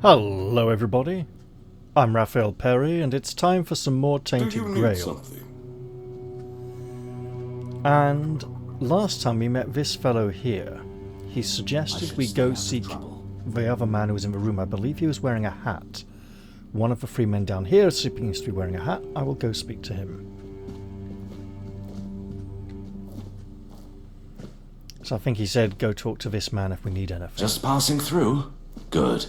Hello everybody, I'm Raphael Perry and it's time for some more Tainted Grail. And last time we met this fellow here, he suggested we go seek the other man who was in the room. I believe he was wearing a hat. One of the three men down here seems to be wearing a hat. I will go speak to him. So I think he said go talk to this man if we need anything. Just passing through? Good.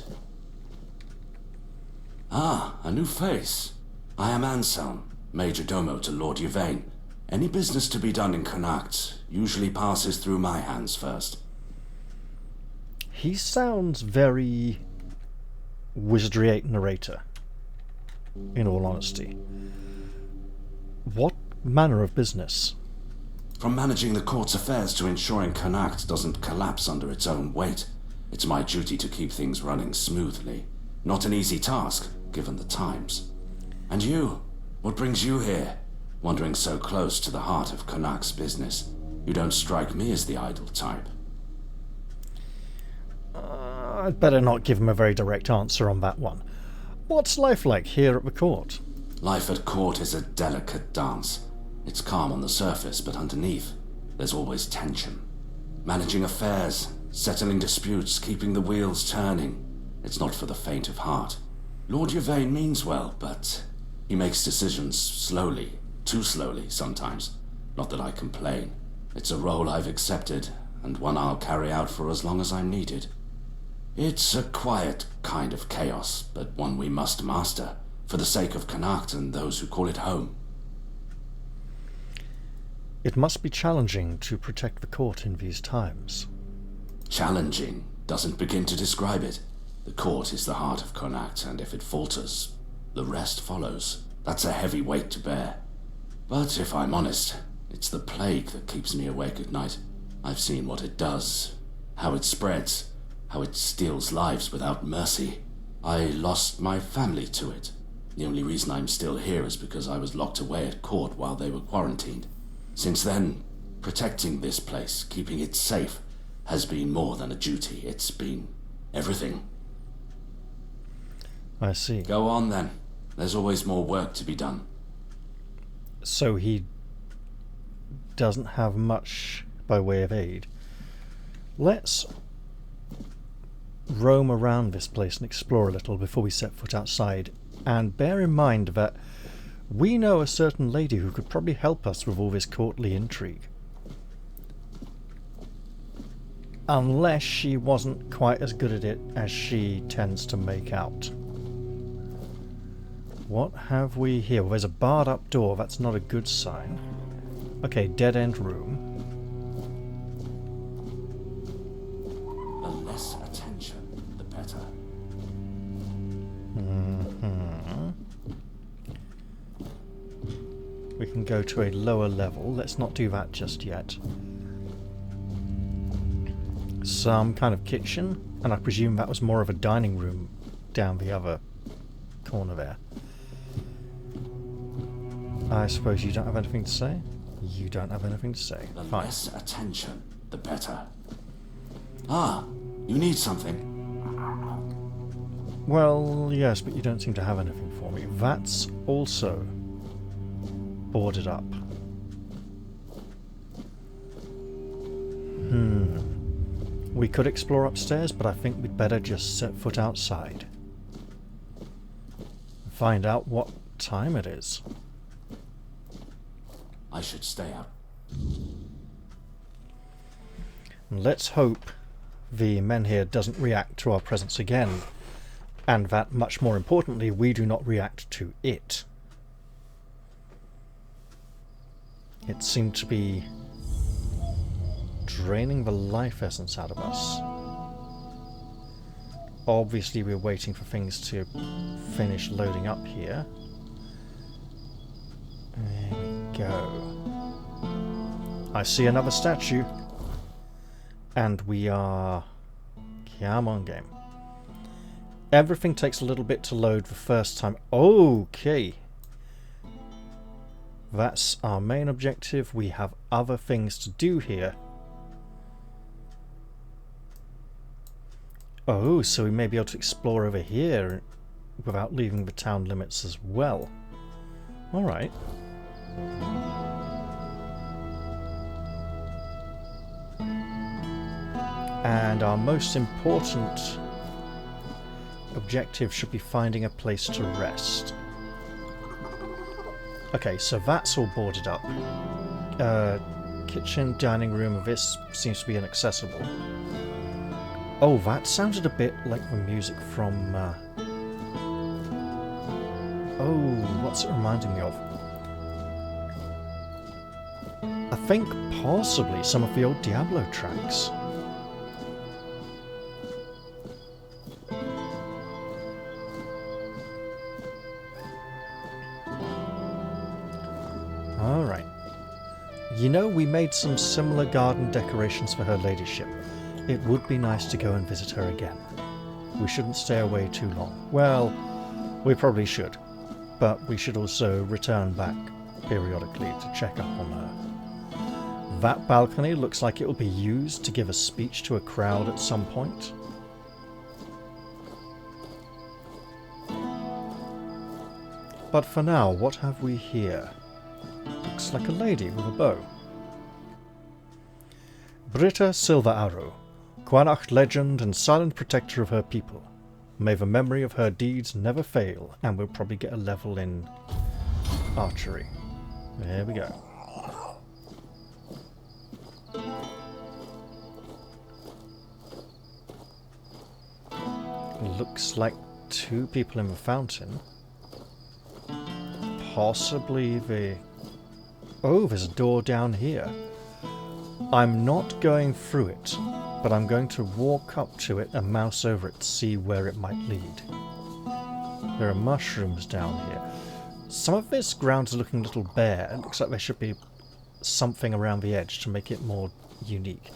Ah, a new face. I am Anselm, Major Domo to Lord Yvain. Any business to be done in Cuanacht usually passes through my hands first. He sounds very Wizardry 8 narrator, in all honesty. What manner of business? From managing the court's affairs to ensuring Cuanacht doesn't collapse under its own weight, it's my duty to keep things running smoothly. Not an easy task, given the times. And you? What brings you here? Wandering so close to the heart of Cuanacht's business. You don't strike me as the idle type. I'd better not give him a very direct answer on that one. What's life like here at the court? Life at court is a delicate dance. It's calm on the surface, but underneath, there's always tension. Managing affairs, settling disputes, keeping the wheels turning. It's not for the faint of heart. Lord Yvain means well, but he makes decisions slowly, too slowly sometimes. Not that I complain. It's a role I've accepted, and one I'll carry out for as long as I'm needed. It's a quiet kind of chaos, but one we must master, for the sake of Cuanacht and those who call it home. It must be challenging to protect the court in these times. Challenging doesn't begin to describe it. The court is the heart of Cuanacht, and if it falters, the rest follows. That's a heavy weight to bear. But if I'm honest, it's the plague that keeps me awake at night. I've seen what it does, how it spreads, how it steals lives without mercy. I lost my family to it. The only reason I'm still here is because I was locked away at court while they were quarantined. Since then, protecting this place, keeping it safe, has been more than a duty. It's been everything. I see. Go on then. There's always more work to be done. So he doesn't have much by way of aid. Let's roam around this place and explore a little before we set foot outside. And bear in mind that we know a certain lady who could probably help us with all this courtly intrigue. Unless she wasn't quite as good at it as she tends to make out. What have we here? Well, there's a barred up door. That's not a good sign. Okay, dead end room. The less attention, the better. We can go to a lower level. Let's not do that just yet. Some kind of kitchen, and I presume that was more of a dining room down the other corner there. I suppose you don't have anything to say? You don't have anything to say. The Fine. less attention, the better. Ah, you need something. Well, yes, but you don't seem to have anything for me. That's also boarded up. We could explore upstairs, but I think we'd better just set foot outside. Find out what time it is. I should stay out. And let's hope the men here doesn't react to our presence again, and that, much more importantly, we do not react to it. It seemed to be draining the life essence out of us. Obviously we're waiting for things to finish loading up here. There we go. I see another statue. And we are... Come on, game. Everything takes a little bit to load the first time. Okay. That's our main objective. We have other things to do here. Oh, so we may be able to explore over here without leaving the town limits as well. Alright. And our most important objective should be finding a place to rest. Okay, so that's all boarded up. Kitchen, dining room, this seems to be inaccessible. Oh, that sounded a bit like the music from... Oh, what's it reminding me of? I think possibly some of the old Diablo tracks. Alright. You know, we made some similar garden decorations for her ladyship. It would be nice to go and visit her again. We shouldn't stay away too long. Well, we probably should. But we should also return back periodically to check up on her. That balcony looks like it will be used to give a speech to a crowd at some point. But for now, what have we here? Looks like a lady with a bow. Britta Silver Arrow, Cuanacht legend and silent protector of her people. May the memory of her deeds never fail, and we'll probably get a level in archery. There we go. Looks like two people in the fountain. Possibly the... Oh, there's a door down here. I'm not going through it, but I'm going to walk up to it and mouse over it to see where it might lead. There are mushrooms down here. Some of this ground is looking a little bare. It looks like there should be something around the edge to make it more unique,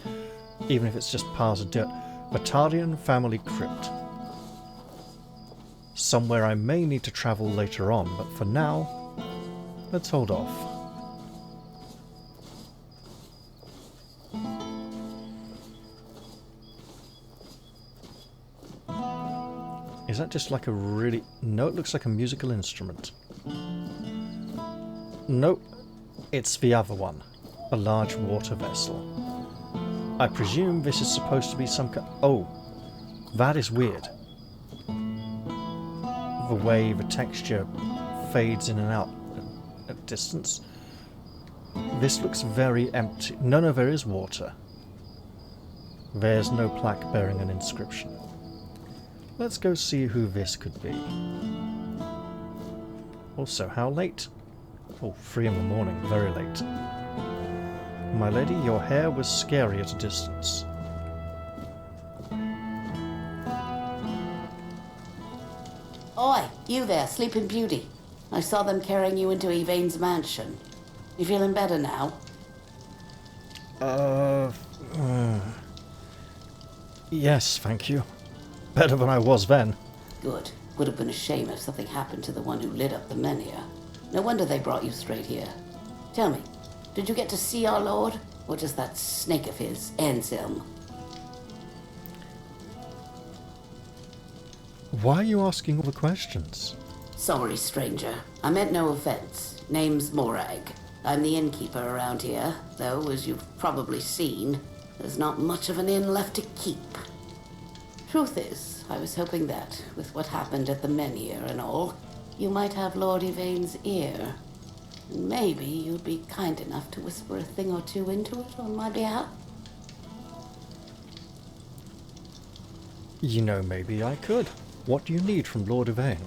even if it's just piles of dirt. Arthurian family crypt. Somewhere I may need to travel later on, but for now, let's hold off. Is that just like a really... No, it looks like a musical instrument. Nope. It's the other one. A large water vessel. I presume this is supposed to be some kind... Oh. That is weird. The way the texture fades in and out at distance. This looks very empty. No, there is water. There's no plaque bearing an inscription. Let's go see who this could be. Also, how late? Oh, 3 in the morning, very late. My lady, your hair was scary at a distance. Oi, you there, Sleeping Beauty. I saw them carrying you into Yvain's mansion. You feeling better now? Yes, thank you. Better than I was then. Good. Would have been a shame if something happened to the one who lit up the Menhir. No wonder they brought you straight here. Tell me, did you get to see our lord? Or just that snake of his, Anselm? Why are you asking all the questions? Sorry, stranger. I meant no offense. Name's Morag. I'm the innkeeper around here, though, as you've probably seen, there's not much of an inn left to keep. Truth is, I was hoping that, with what happened at the Menhir and all, you might have Lord Yvain's ear. And maybe you'd be kind enough to whisper a thing or two into it on my behalf. You know, maybe I could. What do you need from Lord Yvain?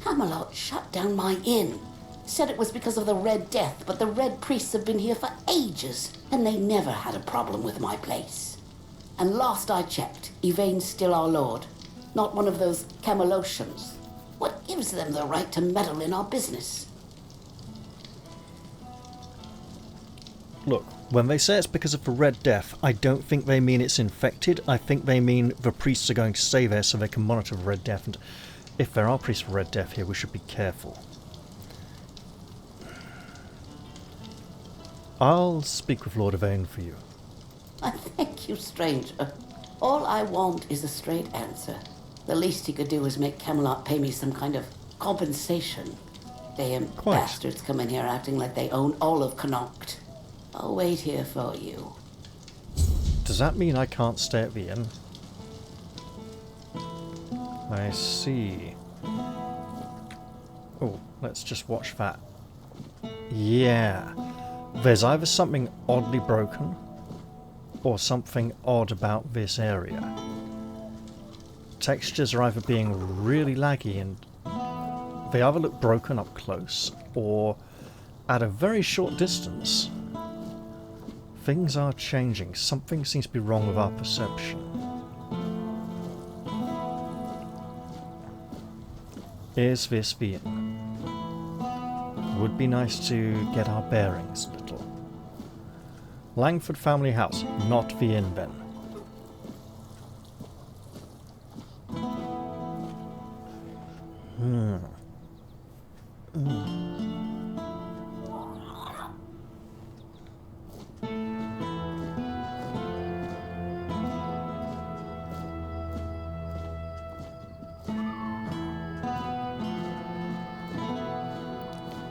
Camelot shut down my inn. Said it was because of the Red Death, but the Red Priests have been here for ages, and they never had a problem with my place. And last I checked, Yvain's still our lord, not one of those Camelocians. What gives them the right to meddle in our business? Look, when they say it's because of the Red Death, I don't think they mean it's infected. I think they mean the priests are going to stay there so they can monitor the Red Death, and if there are priests of Red Death here, we should be careful. I'll speak with Lord Yvain for you. I thank you, stranger. All I want is a straight answer. The least he could do is make Camelot pay me some kind of compensation. Damn Quite. bastards come in here acting like they own all of Cuanacht. I'll wait here for you. Does that mean I can't stay at the inn? I see. Oh, let's just watch that. Yeah. There's either something oddly broken or something odd about this area. Textures are either being really laggy and they either look broken up close or at a very short distance. Things are changing. Something seems to be wrong with our perception. Is this the inn? Would be nice to get our bearings a little. Langford family house, not the inn then.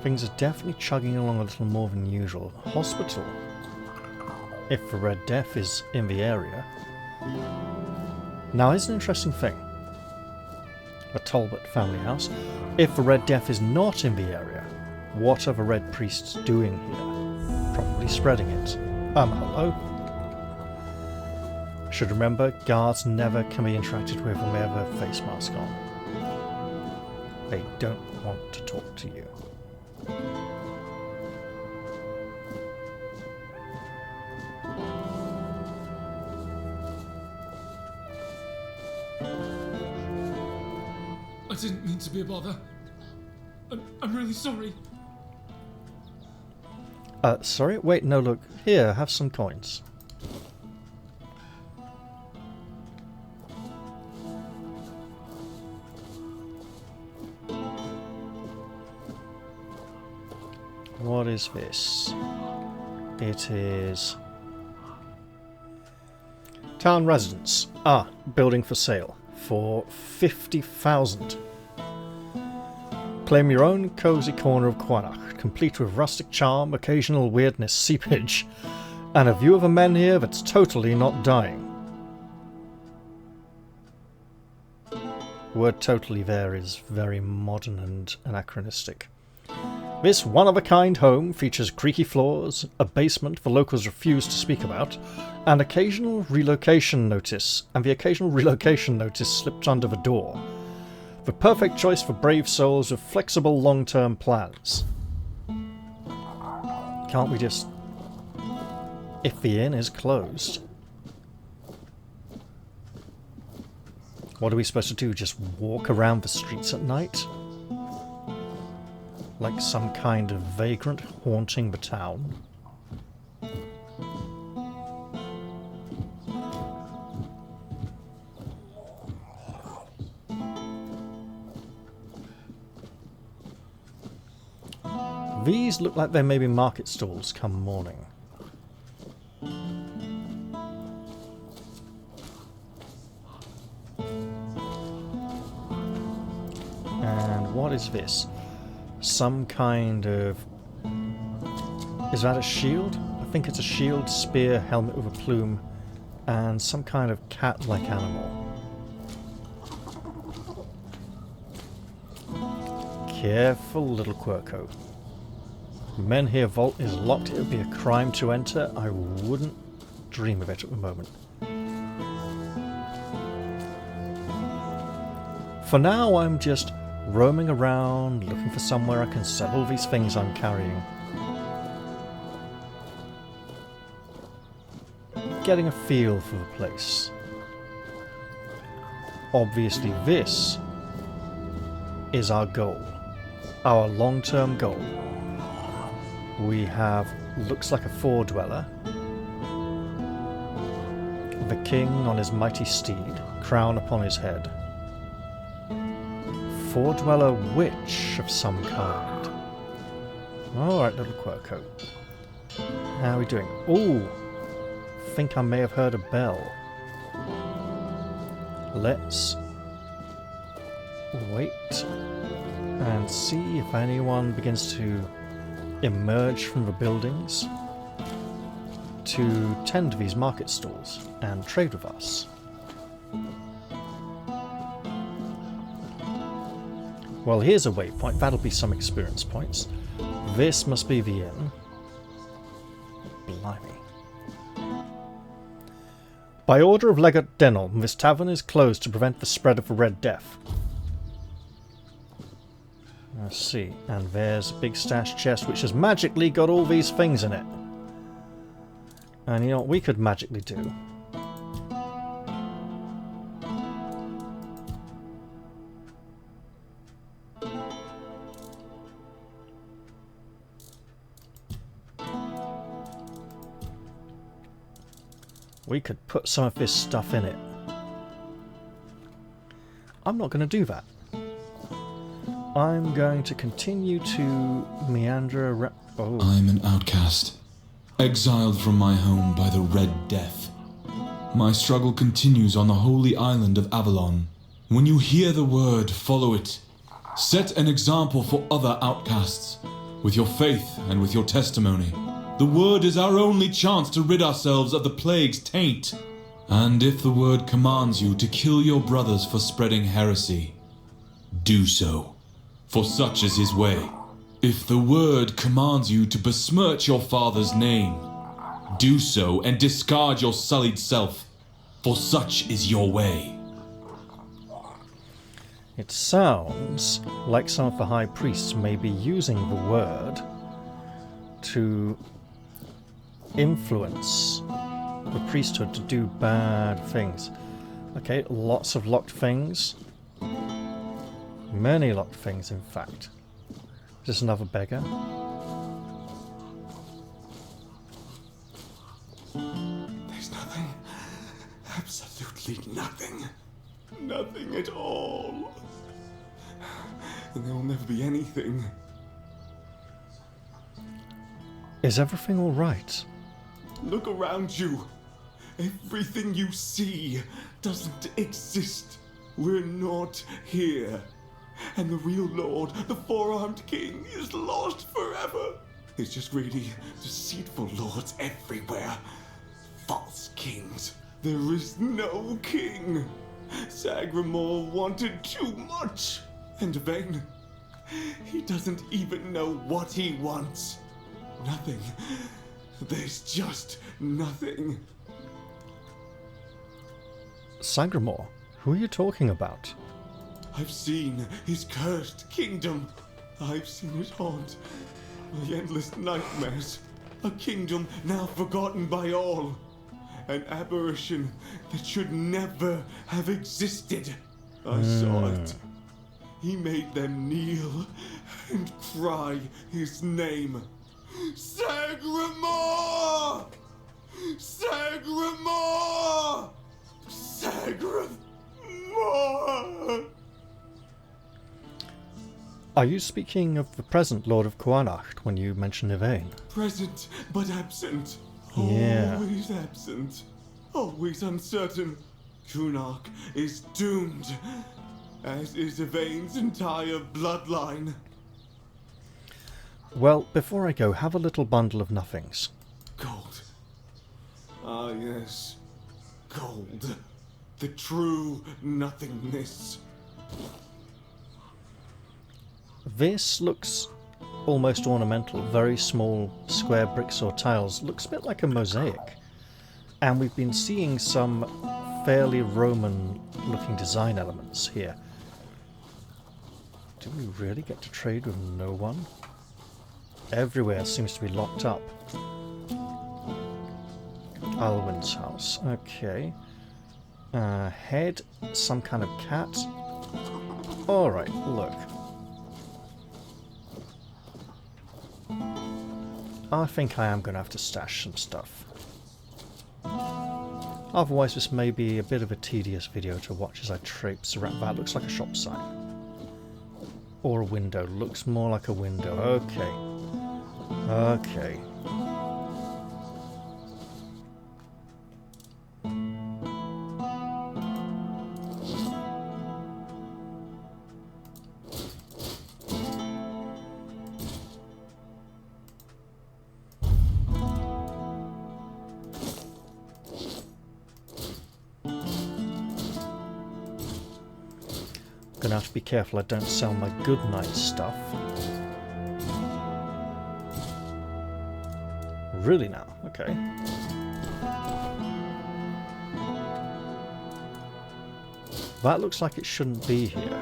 Things are definitely chugging along a little more than usual. Hospital. If the Red Death is in the area. Now, here's an interesting thing. A Talbot family house. If the Red Death is not in the area, what are the Red Priests doing here? Probably spreading it. Hello? Should remember, guards never can be interacted with when they have a face mask on. They don't want to talk to you. I didn't mean to be a bother. I'm really sorry. Sorry? Wait, no, look. Here, have some coins. What is this? It is... Town residence. Ah, building for sale. For 50,000. Claim your own cosy corner of Cuanacht, complete with rustic charm, occasional weirdness seepage, and a view of a menhir that's totally not dying. The word totally there is very modern and anachronistic. This one-of-a-kind home features creaky floors, a basement the locals refuse to speak about, and the occasional relocation notice slipped under the door. The perfect choice for brave souls with flexible long-term plans. Can't we just... If the inn is closed... What are we supposed to do? Just walk around the streets at night? Like some kind of vagrant haunting the town? These look like they may be market stalls come morning. And what is this? Some kind of... Is that a shield? I think it's a shield, spear, helmet with a plume, and some kind of cat-like animal. Careful, little Quirko. Menhir Vault is locked. It would be a crime to enter. I wouldn't dream of it at the moment. For now, I'm just roaming around, looking for somewhere I can sell all these things I'm carrying. Getting a feel for the place. Obviously, this is our goal. Our long-term goal. We have, looks like a four-dweller. The king on his mighty steed, crown upon his head. Four-dweller witch of some kind. Alright, little Quirko. How are we doing? Ooh! I think I may have heard a bell. let's wait and see if anyone begins to emerge from the buildings to tend these market stalls and trade with us. Well, here's a waypoint. That'll be some experience points. This must be the inn. Blimey. By order of Legate Denel, this tavern is closed to prevent the spread of the Red Death. Let's see. And there's a big stash chest which has magically got all these things in it. And you know what we could magically do? We could put some of this stuff in it. I'm not going to do that. I'm going to continue to meander around. Oh. I'm an outcast, exiled from my home by the Red Death. My struggle continues on the holy island of Avalon. When you hear the word, follow it. Set an example for other outcasts, with your faith and with your testimony. The word is our only chance to rid ourselves of the plague's taint. And if the word commands you to kill your brothers for spreading heresy, do so, for such is his way. If the word commands you to besmirch your father's name, do so and discard your sullied self, for such is your way. It sounds like some of the high priests may be using the word to influence the priesthood to do bad things. Okay, lots of locked things. Many locked things, in fact. Is this another beggar? There's nothing. Absolutely nothing. Nothing at all. And there will never be anything. Is everything all right? Look around you. Everything you see doesn't exist. We're not here. And the real Lord, the four-armed king, is lost forever. It's just greedy, deceitful lords everywhere. False kings. There is no king. Sagramore wanted too much. And vain. He doesn't even know what he wants. Nothing. There's just nothing. Sagramore? Who are you talking about? I've seen his cursed kingdom. I've seen it haunt my endless nightmares. A kingdom now forgotten by all. An apparition that should never have existed. I saw it. He made them kneel and cry his name. Sagramore! Sagramore! Sagramore! Are you speaking of the present Lord of Cuanacht when you mention Yvain? Present, but absent. Yeah. Always absent. Always uncertain. Cuanacht is doomed, as is Yvain's entire bloodline. Well, before I go, have a little bundle of nothings. Gold. Ah, yes. Gold. The true nothingness. This looks almost ornamental. Very small square bricks or tiles. Looks a bit like a mosaic. And we've been seeing some fairly Roman-looking design elements here. Do we really get to trade with no one? Everywhere seems to be locked up. Alwyn's house. Okay. Head. Some kind of cat. Alright, look. I think I am going to have to stash some stuff. Otherwise this may be a bit of a tedious video to watch as I traipse around. That looks like a shop sign. Or a window. Looks more like a window. Okay. Okay. gonna have to be careful I don't sell my good night stuff. Really now? Okay. That looks like it shouldn't be here.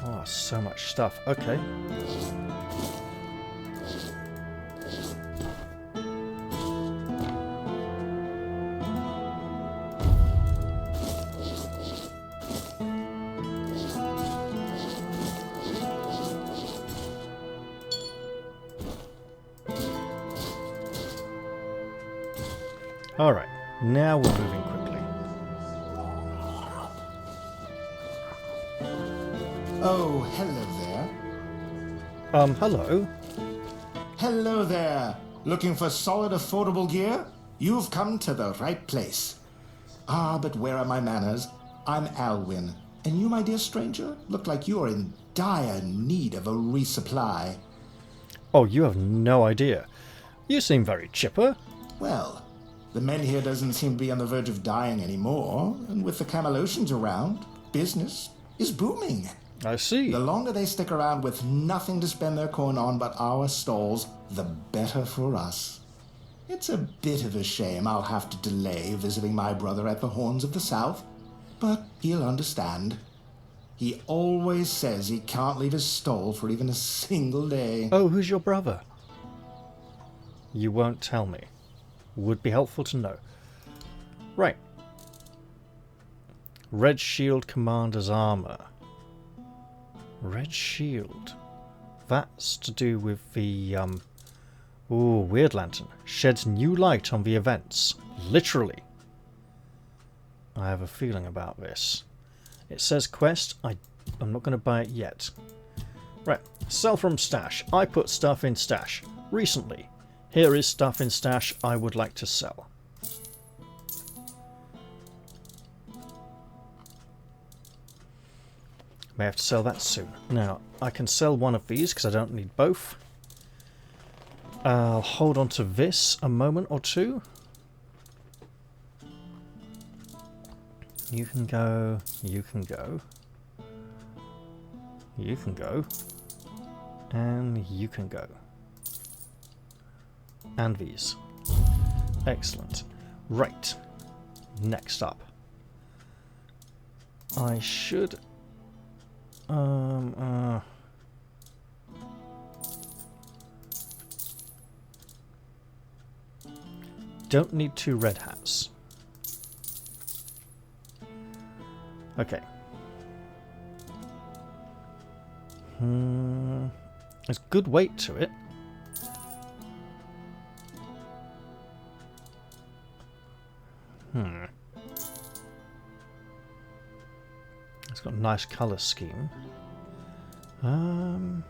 Oh, so much stuff. Okay. Alright, now we're moving quickly. Oh, hello there. Hello? Hello there. Looking for solid, affordable gear? You've come to the right place. Ah, but where are my manners? I'm Alwyn, and you, my dear stranger, look like you are in dire need of a resupply. Oh, you have no idea. You seem very chipper. Well, the men here doesn't seem to be on the verge of dying anymore, and with the Camelotians around, business is booming. I see. The longer they stick around with nothing to spend their coin on but our stalls, the better for us. It's a bit of a shame I'll have to delay visiting my brother at the Horns of the South, but he'll understand. He always says he can't leave his stall for even a single day. Oh, who's your brother? You won't tell me. Would be helpful to know. Right. Red Shield Commander's armor. Red Shield. That's to do with the, Ooh, Weird Lantern. Sheds new light on the events. Literally. I have a feeling about this. It says quest. I'm not going to buy it yet. Right. Sell from stash. I put stuff in stash. Recently. Here is stuff in stash I would like to sell. May have to sell that soon. Now, I can sell one of these because I don't need both. I'll hold on to this a moment or two. You can go, you can go, you can go, and you can go. And these. Excellent. Right. Next up. I should... Don't need 2 red hats. Okay. There's good weight to it. It's got a nice colour scheme. Right.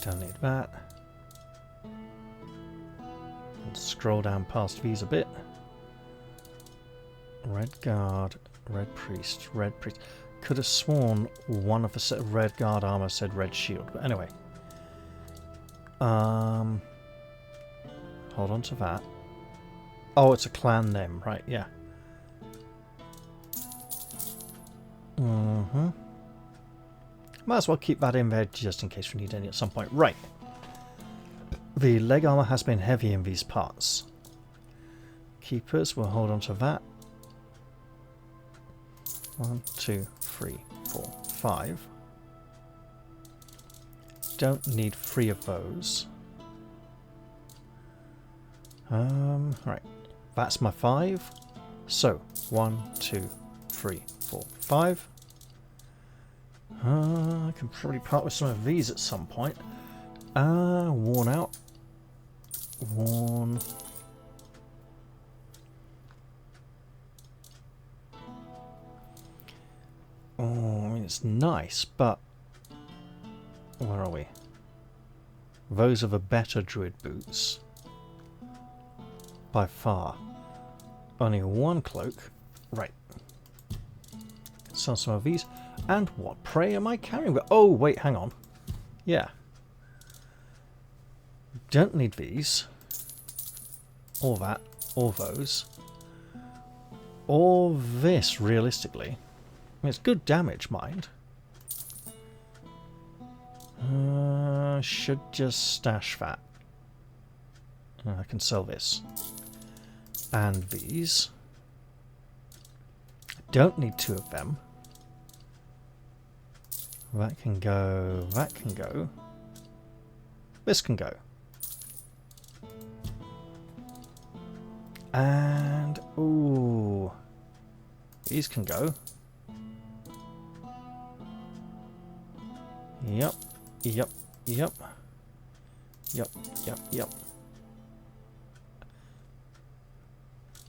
Don't need that. And scroll down past these a bit. Red Guard, Red Priest, Red Priest. Could have sworn one of the set of Red Guard armor said Red Shield, but anyway. Hold on to that. Oh, it's a clan name, right, yeah. Might as well keep that in there just in case we need any at some point. Right. The leg armor has been heavy in these parts. Keepers, we'll hold on to that. 1, 2, 3, 4, 5. Don't need 3 of those. Right. That's my 5. So, 1, 2, 3, 4, 5. I can probably part with some of these at some point. Worn out. Worn. Oh, I mean, it's nice, but... Where are we? Those are the better druid boots. By far. Only 1 cloak. Right. Sell some of these. And what prey am I carrying? Oh, wait, hang on. Yeah. Don't need these. Or that. Or those. Or this, realistically. I mean, it's good damage, mind. Should just stash that. I can sell this. And these. Don't need two of them. That can go. That can go. This can go. And ooh, these can go. Yep. Yep. Yep. Yep. Yep. Yep.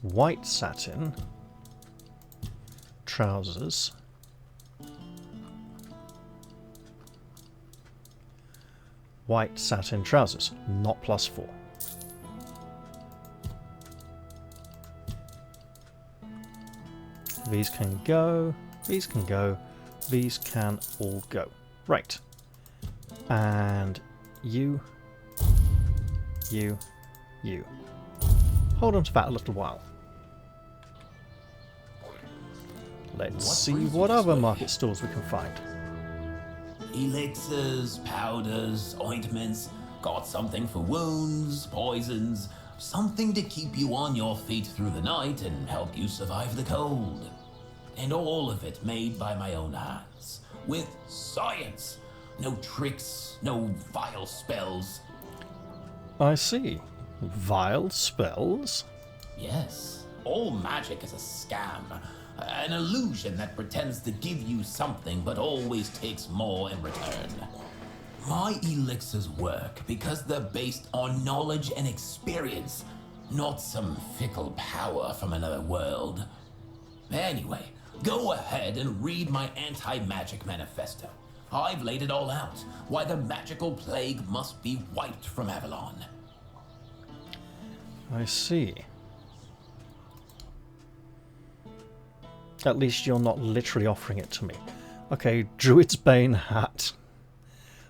White satin trousers. White satin trousers, not +4. These can go, these can go, these can all go. Right. And you. Hold on to that a little while. Let's see what other market stalls we can find. Elixirs, powders, ointments, got something for wounds, poisons, something to keep you on your feet through the night and help you survive the cold. And all of it made by my own hands, with science. No tricks, no vile spells. I see. Vile spells? Yes, all magic is a scam. An illusion that pretends to give you something but always takes more in return. My elixirs work because they're based on knowledge and experience, not some fickle power from another world. Anyway, go ahead and read my anti-magic manifesto. I've laid it all out, why the magical plague must be wiped from Avalon. I see. At least you're not literally offering it to me. Okay, Druid's Bane hat.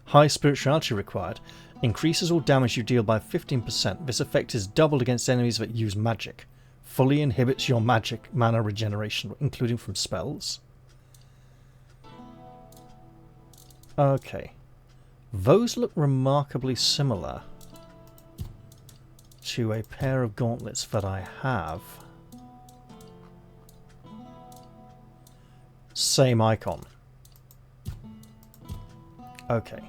High spirituality required. Increases all damage you deal by 15%. This effect is doubled against enemies that use magic. Fully inhibits your magic mana regeneration, including from spells. Okay. Those look remarkably similar to a pair of gauntlets that I have. Same icon. Okay.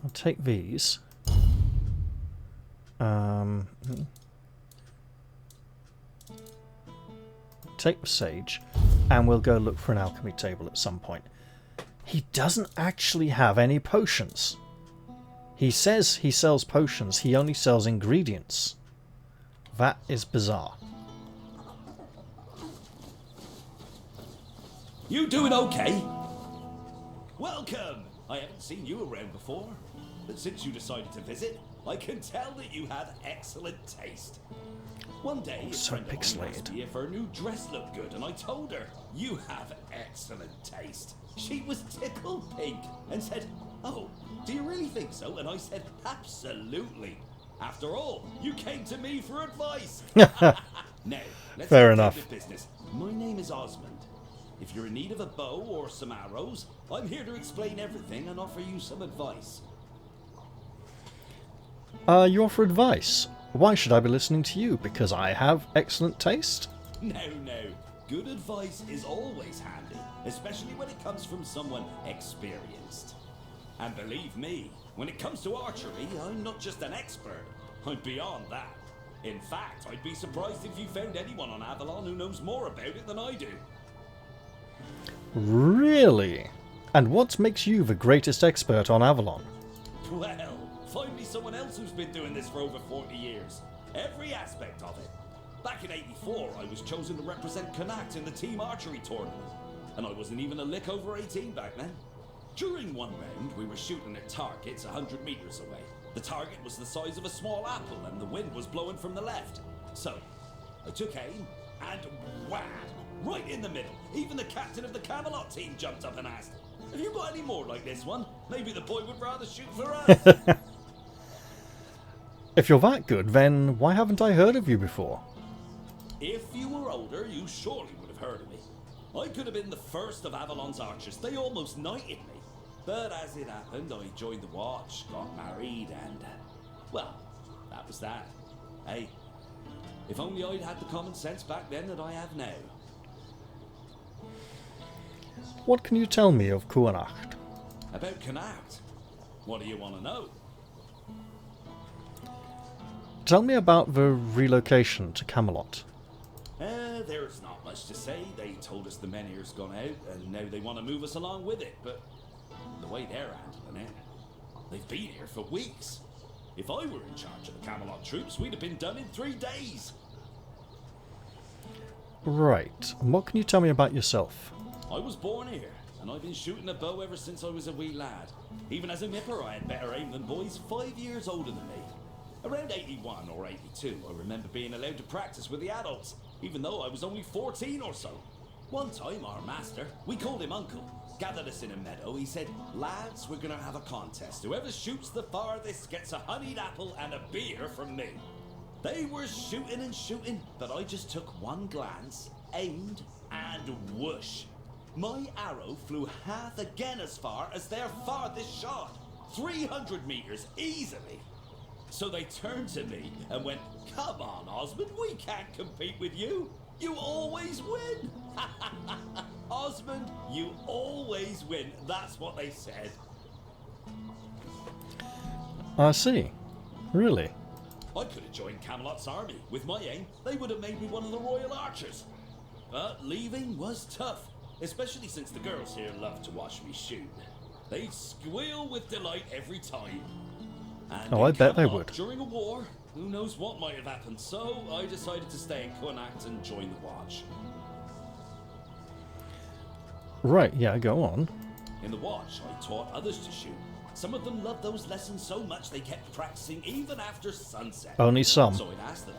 I'll take these. Take the sage, and we'll go look for an alchemy table at some point. He doesn't actually have any potions. He says he sells potions, he only sells ingredients. That is bizarre. You doing okay? Welcome! I haven't seen you around before, but since you decided to visit, I can tell that you have excellent taste. One day, a So friend of mine pixelated. asked me if her new dress looked good, and I told her, you have excellent taste. She was tickled pink and said, oh, do you really think so? And I said, absolutely. After all, you came to me for advice. Now, let's Fair get enough. down to business. My name is Osmond. If you're in need of a bow or some arrows, I'm here to explain everything and offer you some advice. You offer advice. Why should I be listening to you? Because I have excellent taste? No. Good advice is always handy, especially when it comes from someone experienced. And believe me, when it comes to archery, I'm not just an expert. I'm beyond that. In fact, I'd be surprised if you found anyone on Avalon who knows more about it than I do. Really? And what makes you the greatest expert on Avalon? Well, find me someone else who's been doing this for over 40 years. Every aspect of it. Back in '84, I was chosen to represent Cuanacht in the team archery tournament. And I wasn't even a lick over 18 back then. During one round, we were shooting at targets 100 meters away. The target was the size of a small apple and the wind was blowing from the left. So, I took aim, and wham! Right in the middle. Even the captain of the Camelot team jumped up and asked, "Have you got any more like this one? Maybe the boy would rather shoot for us." If you're that good, then why haven't I heard of you before? If you were older, you surely would have heard of me. I could have been the first of Avalon's archers. They almost knighted me. But as it happened, I joined the watch, got married, and... well, that was that. Hey, if only I'd had the common sense back then that I have now. What can you tell me of Cuanacht? About Cuanacht? What do you want to know? Tell me about the relocation to Camelot. There's not much to say. They told us the men here's gone out, and now they want to move us along with it, but the way they're handling it, they've been here for weeks. If I were in charge of the Camelot troops, we'd have been done in 3 days. Right. And what can you tell me about yourself? I was born here, and I've been shooting a bow ever since I was a wee lad. Even as a nipper, I had better aim than boys 5 years older than me. Around 81 or 82, I remember being allowed to practice with the adults, even though I was only 14 or so. One time, our master, we called him Uncle, gathered us in a meadow. He said, "Lads, we're gonna have a contest. Whoever shoots the farthest gets a honeyed apple and a beer from me." They were shooting and shooting, but I just took one glance, aimed, and whoosh. My arrow flew half again as far as their farthest shot. 300 meters easily. So they turned to me and went, "Come on, Osmond, we can't compete with you. You always win." Osmond, you always win. That's what they said. I see. Really? I could have joined Camelot's army. With my aim, they would have made me one of the royal archers. But leaving was tough, especially since the girls here love to watch me shoot. They'd squeal with delight every time. And Oh, I bet they Camelot, would. During a war, who knows what might have happened, so I decided to stay in Cuanacht and join the watch. Right, yeah, go on. In the watch, I taught others to shoot. Some of them loved those lessons so much they kept practicing even after sunset. Only some. So I'd ask them,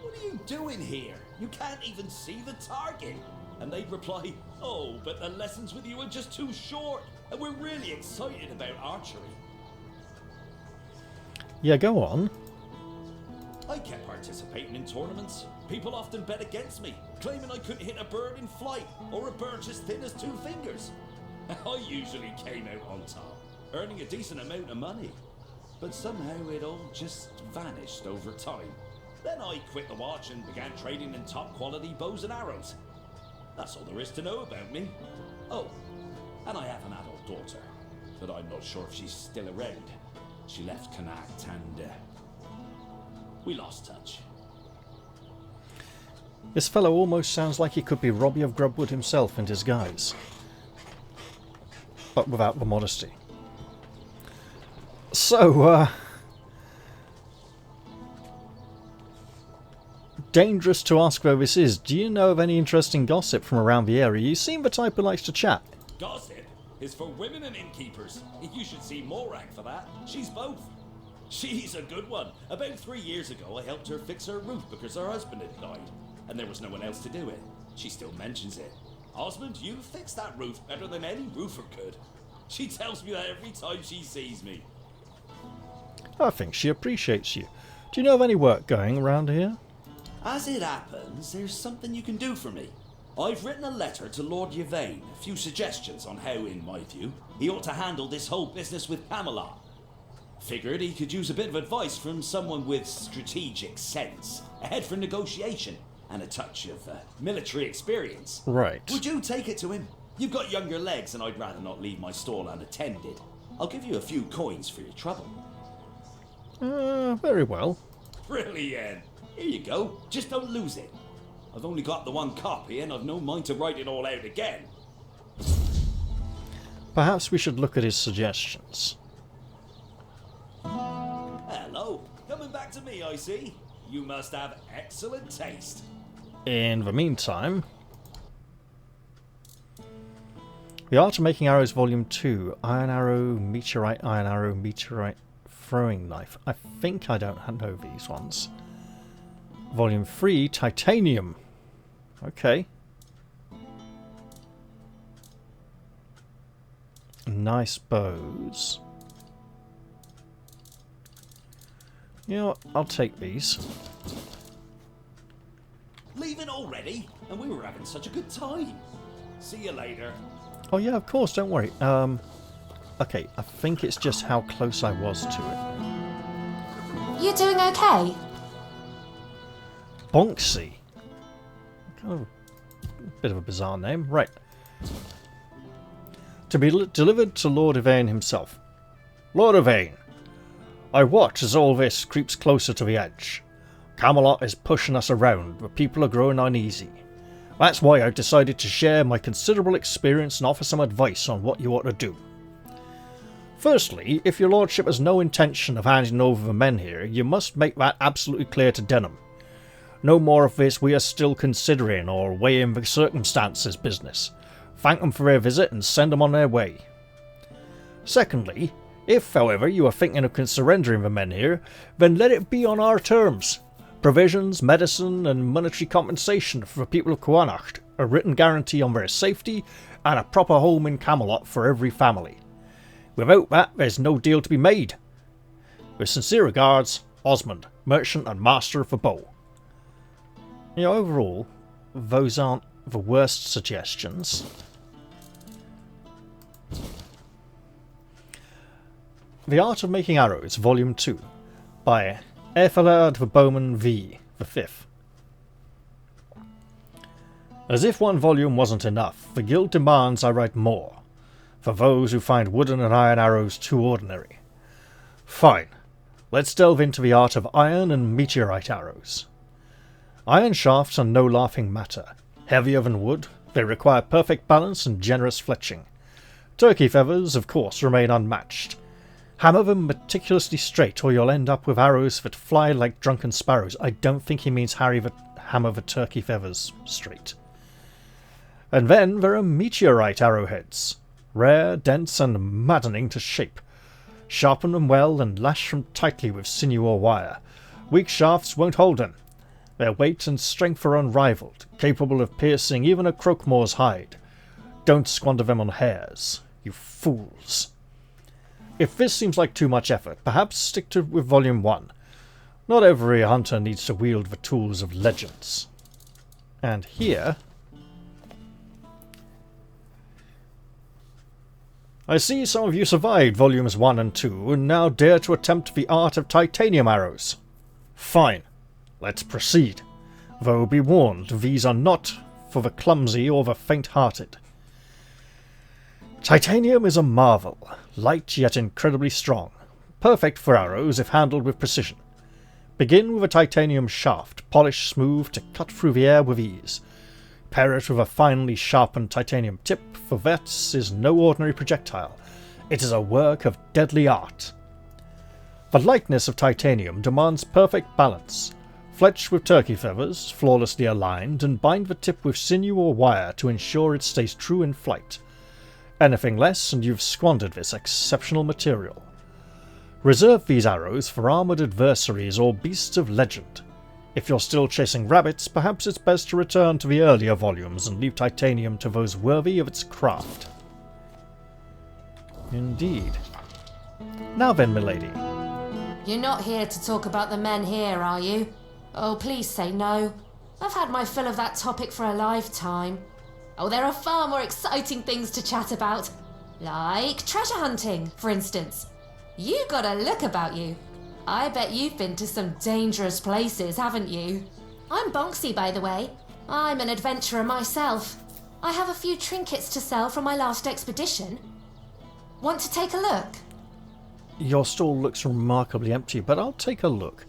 "What are you doing here? You can't even see the target." And they'd reply, "Oh, but the lessons with you are just too short, and we're really excited about archery." Yeah, go on. I kept participating in tournaments. People often bet against me, claiming I couldn't hit a bird in flight or a birch as thin as 2 fingers. I usually came out on top, earning a decent amount of money. But somehow it all just vanished over time. Then I quit the watch and began trading in top quality bows and arrows. That's all there is to know about me. Oh, and I have an adult daughter, but I'm not sure if she's still around. She left Cuanacht and we lost touch. This fellow almost sounds like he could be Robbie of Grubwood himself in disguise. But without the modesty. So, dangerous to ask where this is. Do you know of any interesting gossip from around the area? You seem the type who likes to chat. Gossip is for women and innkeepers. You should see Morag for that. She's both. She's a good one. About 3 years ago, I helped her fix her roof because her husband had died, and there was no one else to do it. She still mentions it. "Osmond, you fixed that roof better than any roofer could." She tells me that every time she sees me. I think she appreciates you. Do you know of any work going around here? As it happens, there's something you can do for me. I've written a letter to Lord Yvain, a few suggestions on how, in my view, he ought to handle this whole business with Camelot. Figured he could use a bit of advice from someone with strategic sense, a head for negotiation, and a touch of military experience. Right. Would you take it to him? You've got younger legs, and I'd rather not leave my stall unattended. I'll give you a few coins for your trouble. Very well. Brilliant. Here you go. Just don't lose it. I've only got the one copy, and I've no mind to write it all out again. Perhaps we should look at his suggestions. Hello. Coming back to me, I see. You must have excellent taste. In the meantime... The Art of Making Arrows Volume 2. Iron Arrow, Meteorite, Throwing Knife. I think I don't know these ones. Volume 3. Titanium. Okay. Nice bows. You know what? I'll take these. Leaving already? And we were having such a good time. See you later. Oh yeah, of course, don't worry. Okay, I think it's just how close I was to it. You doing okay? Bonksy. Kind of a bit of a bizarre name. Right. To be delivered to Lord Yvain himself. Lord Yvain, I watch as all this creeps closer to the edge. Camelot is pushing us around, but people are growing uneasy. That's why I decided to share my considerable experience and offer some advice on what you ought to do. Firstly, if your lordship has no intention of handing over the men here, you must make that absolutely clear to Denham. No more of this we are still considering or weighing the circumstances business. Thank them for their visit and send them on their way. Secondly, if, however, you are thinking of surrendering the men here, then let it be on our terms. Provisions, medicine, and monetary compensation for the people of Cuanacht, a written guarantee on their safety, and a proper home in Camelot for every family. Without that, there's no deal to be made. With sincere regards, Osmond, merchant and master of the bow. You know, overall, those aren't the worst suggestions. The Art of Making Arrows, Volume 2, by Ethelred the Bowman V. the 5th. As if one volume wasn't enough, the Guild demands I write more, for those who find wooden and iron arrows too ordinary. Fine, let's delve into the art of iron and meteorite arrows. Iron shafts are no laughing matter. Heavier than wood, they require perfect balance and generous fletching. Turkey feathers, of course, remain unmatched. Hammer them meticulously straight, or you'll end up with arrows that fly like drunken sparrows. I don't think he means hammer the turkey feathers straight. And then there are meteorite arrowheads. Rare, dense, and maddening to shape. Sharpen them well and lash them tightly with sinew or wire. Weak shafts won't hold them. Their weight and strength are unrivaled, capable of piercing even a croakmore's hide. Don't squander them on hares, you fools. If this seems like too much effort, perhaps stick with Volume 1. Not every hunter needs to wield the tools of legends. And here... I see some of you survived Volumes 1 and 2, and now dare to attempt the art of titanium arrows. Fine. Let's proceed. Though be warned, these are not for the clumsy or the faint-hearted. Titanium is a marvel, light yet incredibly strong, perfect for arrows if handled with precision. Begin with a titanium shaft, polished smooth to cut through the air with ease. Pair it with a finely sharpened titanium tip, for that is no ordinary projectile. It is a work of deadly art. The lightness of titanium demands perfect balance. Fletch with turkey feathers, flawlessly aligned, and bind the tip with sinew or wire to ensure it stays true in flight. Anything less and you've squandered this exceptional material. Reserve these arrows for armoured adversaries or beasts of legend. If you're still chasing rabbits, perhaps it's best to return to the earlier volumes and leave titanium to those worthy of its craft. Indeed. Now then, milady. You're not here to talk about the men here, are you? Oh, please say no. I've had my fill of that topic for a lifetime. Oh, there are far more exciting things to chat about. Like treasure hunting, for instance. You got a look about you. I bet you've been to some dangerous places, haven't you? I'm Bonksy, by the way. I'm an adventurer myself. I have a few trinkets to sell from my last expedition. Want to take a look? Your stall looks remarkably empty, but I'll take a look.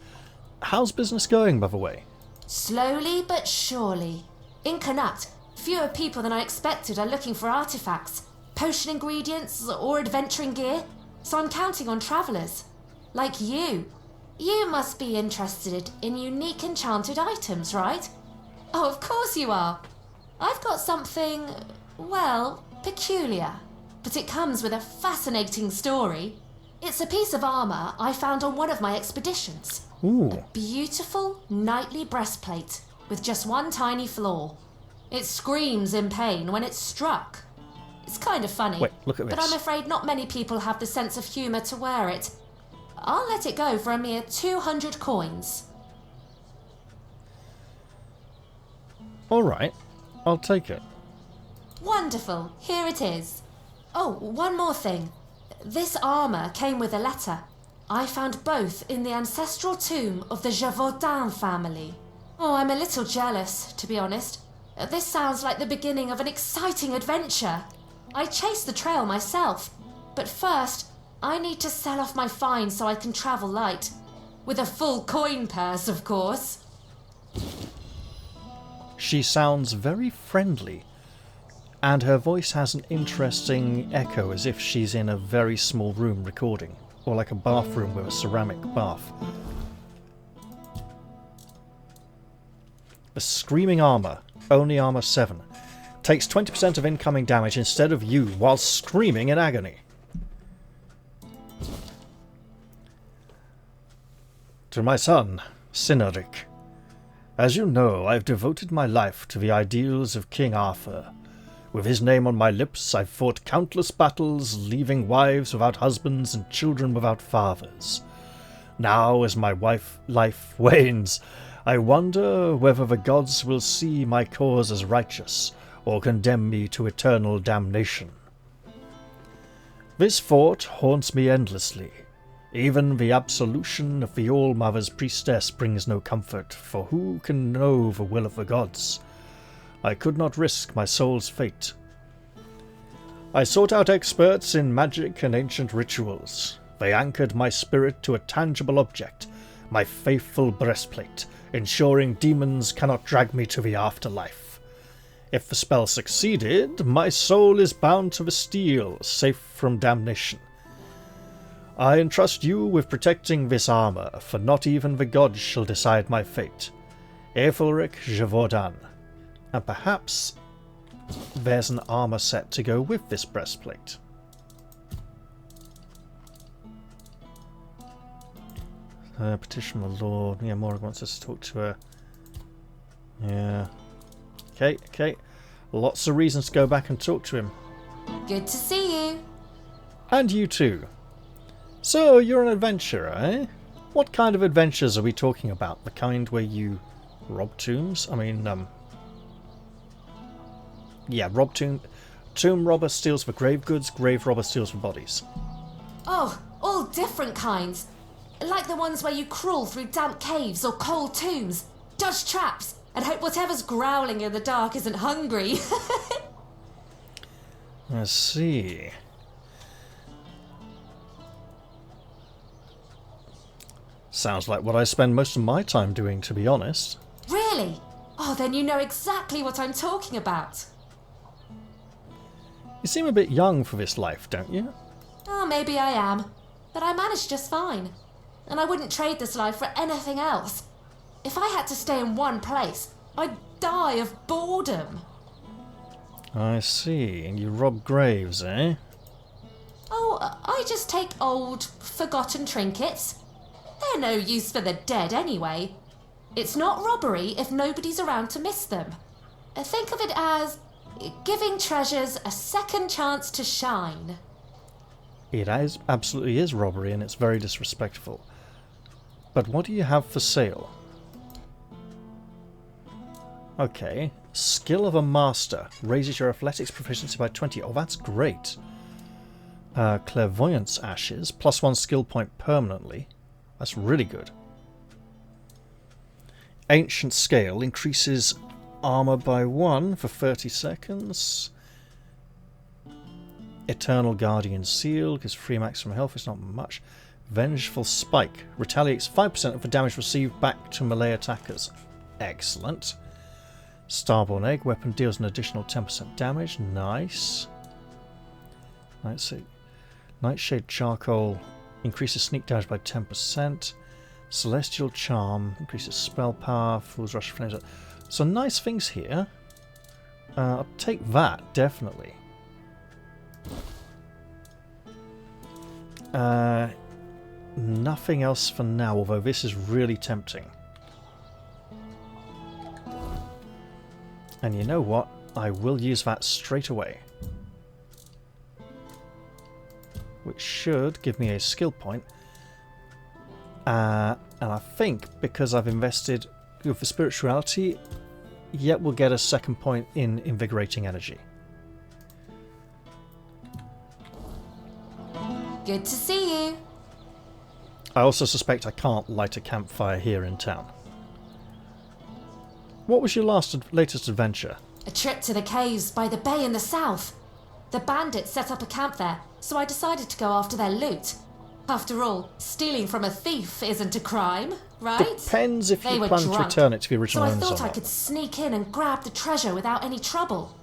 How's business going, by the way? Slowly but surely. In Cuanacht, fewer people than I expected are looking for artifacts, potion ingredients, or adventuring gear, so I'm counting on travellers. Like you. You must be interested in unique enchanted items, right? Oh, of course you are. I've got something, well, peculiar, but it comes with a fascinating story. It's a piece of armour I found on one of my expeditions. Ooh. A beautiful knightly breastplate with just one tiny flaw. It screams in pain when it's struck. It's kind of funny. Wait, look at but this. I'm afraid not many people have the sense of humour to wear it. I'll let it go for a mere 200 coins. Alright, I'll take it. Wonderful, here it is. Oh, one more thing. This armour came with a letter. I found both in the ancestral tomb of the Gévaudan family. Oh, I'm a little jealous, to be honest. This sounds like the beginning of an exciting adventure. I chased the trail myself, but first, I need to sell off my find so I can travel light. With a full coin purse, of course. She sounds very friendly, and her voice has an interesting echo as if she's in a very small room recording, or like a bathroom with a ceramic bath. The Screaming Armour, only armour 7, takes 20% of incoming damage instead of you while screaming in agony. To my son, Cynric. As you know, I've devoted my life to the ideals of King Arthur. With his name on my lips, I've fought countless battles, leaving wives without husbands and children without fathers. Now, as my life wanes, I wonder whether the gods will see my cause as righteous, or condemn me to eternal damnation. This thought haunts me endlessly. Even the absolution of the All-Mother's priestess brings no comfort, for who can know the will of the gods? I could not risk my soul's fate. I sought out experts in magic and ancient rituals. They anchored my spirit to a tangible object, my faithful breastplate, ensuring demons cannot drag me to the afterlife. If the spell succeeded, my soul is bound to the steel, safe from damnation. I entrust you with protecting this armour, for not even the gods shall decide my fate. Aethulric Gévaudan. And perhaps there's an armour set to go with this breastplate. Petition the Lord. Yeah, Morag wants us to talk to her. Yeah. Okay. Lots of reasons to go back and talk to him. Good to see you. And you too. So, you're an adventurer, eh? What kind of adventures are we talking about? The kind where you rob tombs? I mean, yeah, rob tomb robber steals for grave goods, grave robber steals for bodies. Oh, all different kinds. Like the ones where you crawl through damp caves or cold tombs, dodge traps, and hope whatever's growling in the dark isn't hungry. I see. Sounds like what I spend most of my time doing, to be honest. Really? Oh, then you know exactly what I'm talking about. You seem a bit young for this life, don't you? Oh, maybe I am. But I manage just fine. And I wouldn't trade this life for anything else. If I had to stay in one place, I'd die of boredom. I see. And you rob graves, eh? Oh, I just take old, forgotten trinkets. They're no use for the dead anyway. It's not robbery if nobody's around to miss them. Think of it as giving treasures a second chance to shine. It absolutely is robbery, and it's very disrespectful. But what do you have for sale? Okay. Skill of a master. Raises your athletics proficiency by 20. Oh, that's great. Clairvoyance ashes. +1 skill point permanently. That's really good. Ancient Scale increases armor by 1 for 30 seconds. Eternal Guardian Seal gives free maximum health. It's not much. Vengeful Spike retaliates 5% of the damage received back to melee attackers. Excellent. Starborn Egg weapon deals an additional 10% damage. Nice. Let's see. Nightshade Charcoal increases sneak damage by 10%. Celestial Charm increases spell power. Fool's Rush of Flames. So nice things here. I'll take that, definitely. Nothing else for now, although this is really tempting. And you know what? I will use that straight away. Which should give me a skill point. And I think because I've invested for spirituality, yet we'll get a second point in invigorating energy. Good to see you. I also suspect I can't light a campfire here in town. What was your latest adventure? A trip to the caves by the bay in the south. The bandits set up a camp there, so I decided to go after their loot. After all, stealing from a thief isn't a crime, right? Depends if They you were plan to drunk, return it to the original so I owners or thought I not. could sneak in and grab the treasure without any trouble.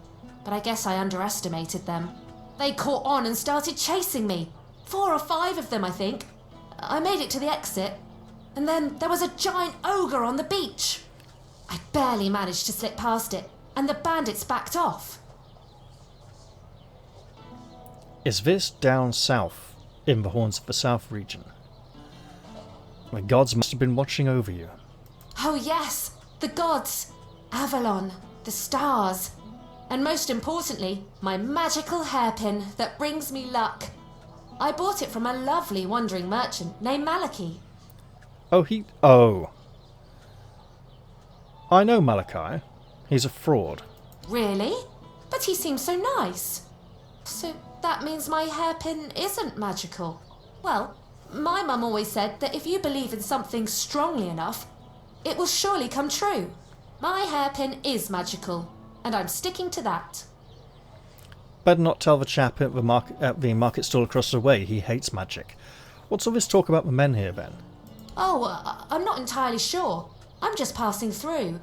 But I guess I underestimated them. They caught on and started chasing me. 4 or 5 of them, I think. I made it to the exit, and then there was a giant ogre on the beach. I barely managed to slip past it, and the bandits backed off. Is this down south, in the Horns of the South region? The gods must have been watching over you. Oh yes, the gods, Avalon, the stars, and most importantly, my magical hairpin that brings me luck. I bought it from a lovely wandering merchant named Malachi. Oh. I know Malachi. He's a fraud. Really? But he seems so nice. So that means my hairpin isn't magical. Well, my mum always said that if you believe in something strongly enough, it will surely come true. My hairpin is magical, and I'm sticking to that. Better not tell the chap at the market stall across the way he hates magic. What's all this talk about the men here, then? Oh, I'm not entirely sure. I'm just passing through.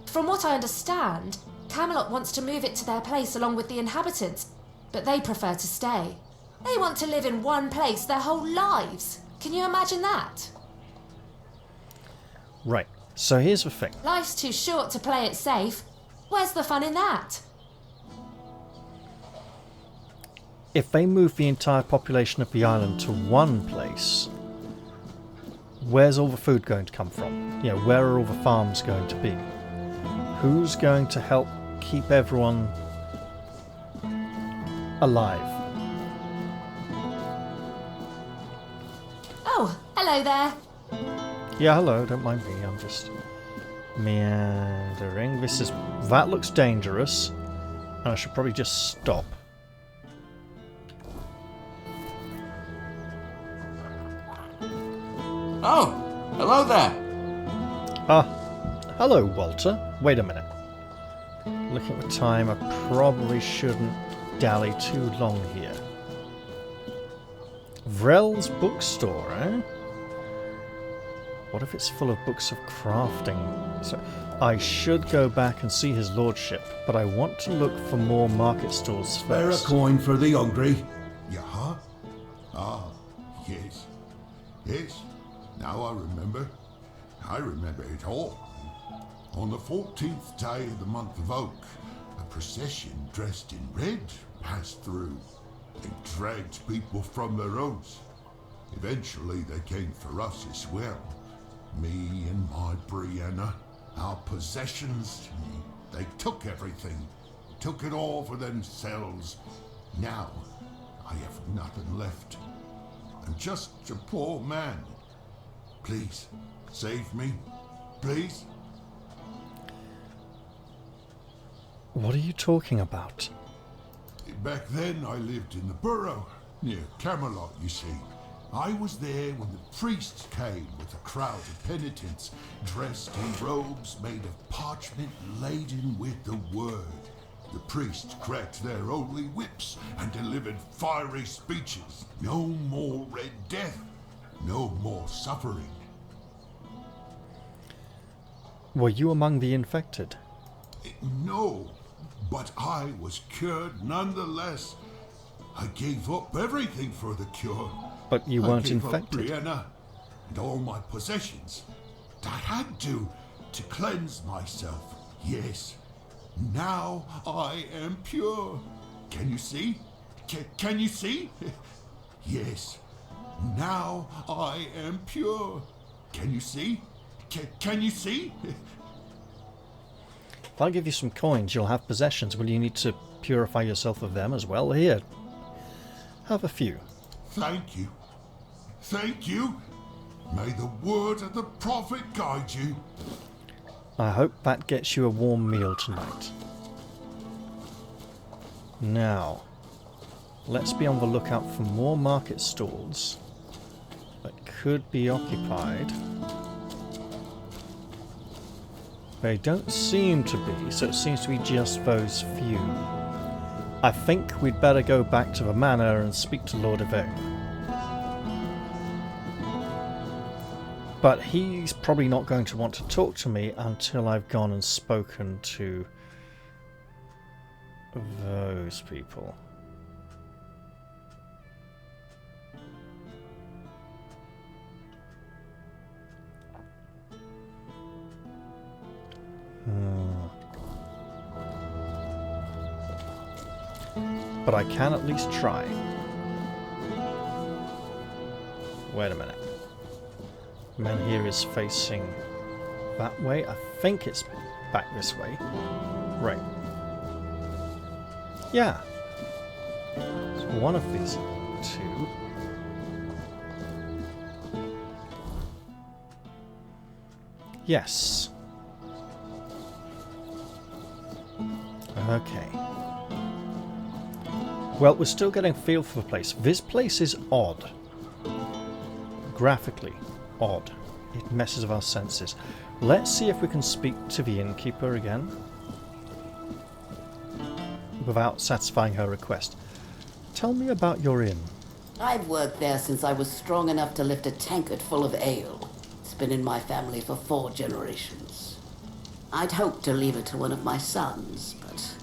From what I understand, Camelot wants to move it to their place along with the inhabitants, but they prefer to stay. They want to live in one place their whole lives. Can you imagine that? Right, so here's the thing. Life's too short to play it safe. Where's the fun in that? If they move the entire population of the island to one place, where's all the food going to come from? You know, where are all the farms going to be? Who's going to help keep everyone alive? Oh, hello there. Yeah, hello, don't mind me, I'm just meandering. That looks dangerous, and I should probably just stop. Oh, hello there. Hello, Walter. Wait a minute. Looking at the time, I probably shouldn't dally too long here. Vrel's bookstore, eh? What if it's full of books of crafting? So I should go back and see his lordship, but I want to look for more market stalls Spare a first. coin for the hungry. Yeah? Ah, yes. Yes, now I remember. I remember it all. On the 14th day of the month of Oak, a procession dressed in red passed through. They dragged people from their homes. Eventually they came for us as well. Me and my Brianna, our possessions. They took everything. Took it all for themselves. Now, I have nothing left. I'm just a poor man. Please, save me. Please. What are you talking about? Back then, I lived in the borough, near Camelot, you see. I was there when the priests came with a crowd of penitents, dressed in robes made of parchment laden with the word. The priests cracked their holy whips and delivered fiery speeches. No more Red Death, no more suffering. Were you among the infected? No, but I was cured nonetheless. I gave up everything for the cure. But you weren't I gave infected. up Brianna and all my possessions. I had to cleanse myself. Yes. Now I am pure. Can you see? Can you see? Yes. Now I am pure. Can you see? Can you see? If I give you some coins, you'll have possessions. Will you need to purify yourself of them as well? Here, have a few. Thank you. Thank you. May the word of the prophet guide you. I hope that gets you a warm meal tonight. Now, let's be on the lookout for more market stalls that could be occupied. They don't seem to be, so it seems to be just those few. I think we'd better go back to the manor and speak to Lord Yvain. But he's probably not going to want to talk to me until I've gone and spoken to those people. But I can at least try. Wait a minute. Man here is facing that way. I think it's back this way. Right. Yeah. It's one of these two. Yes. Okay. Well, we're still getting a feel for the place. This place is odd. Graphically odd. It messes with our senses. Let's see if we can speak to the innkeeper again without satisfying her request. Tell me about your inn. I've worked there since I was strong enough to lift a tankard full of ale. It's been in my family for 4 generations. I'd hoped to leave it to one of my sons, but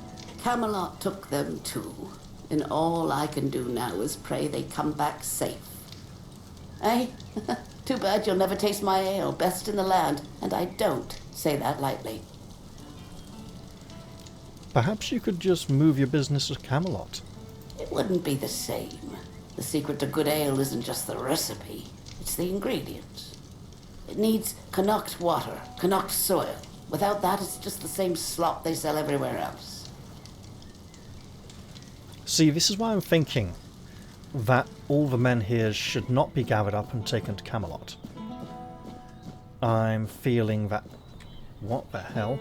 Camelot took them too. And all I can do now is pray they come back safe. Eh? Too bad you'll never taste my ale, best in the land, and I don't say that lightly. Perhaps you could just move your business to Camelot. It wouldn't be the same. The secret to good ale isn't just the recipe, it's the ingredients. It needs Cuanacht water, Cuanacht soil. Without that, it's just the same slop they sell everywhere else. See, this is why I'm thinking that all the men here should not be gathered up and taken to Camelot. I'm feeling that... What the hell?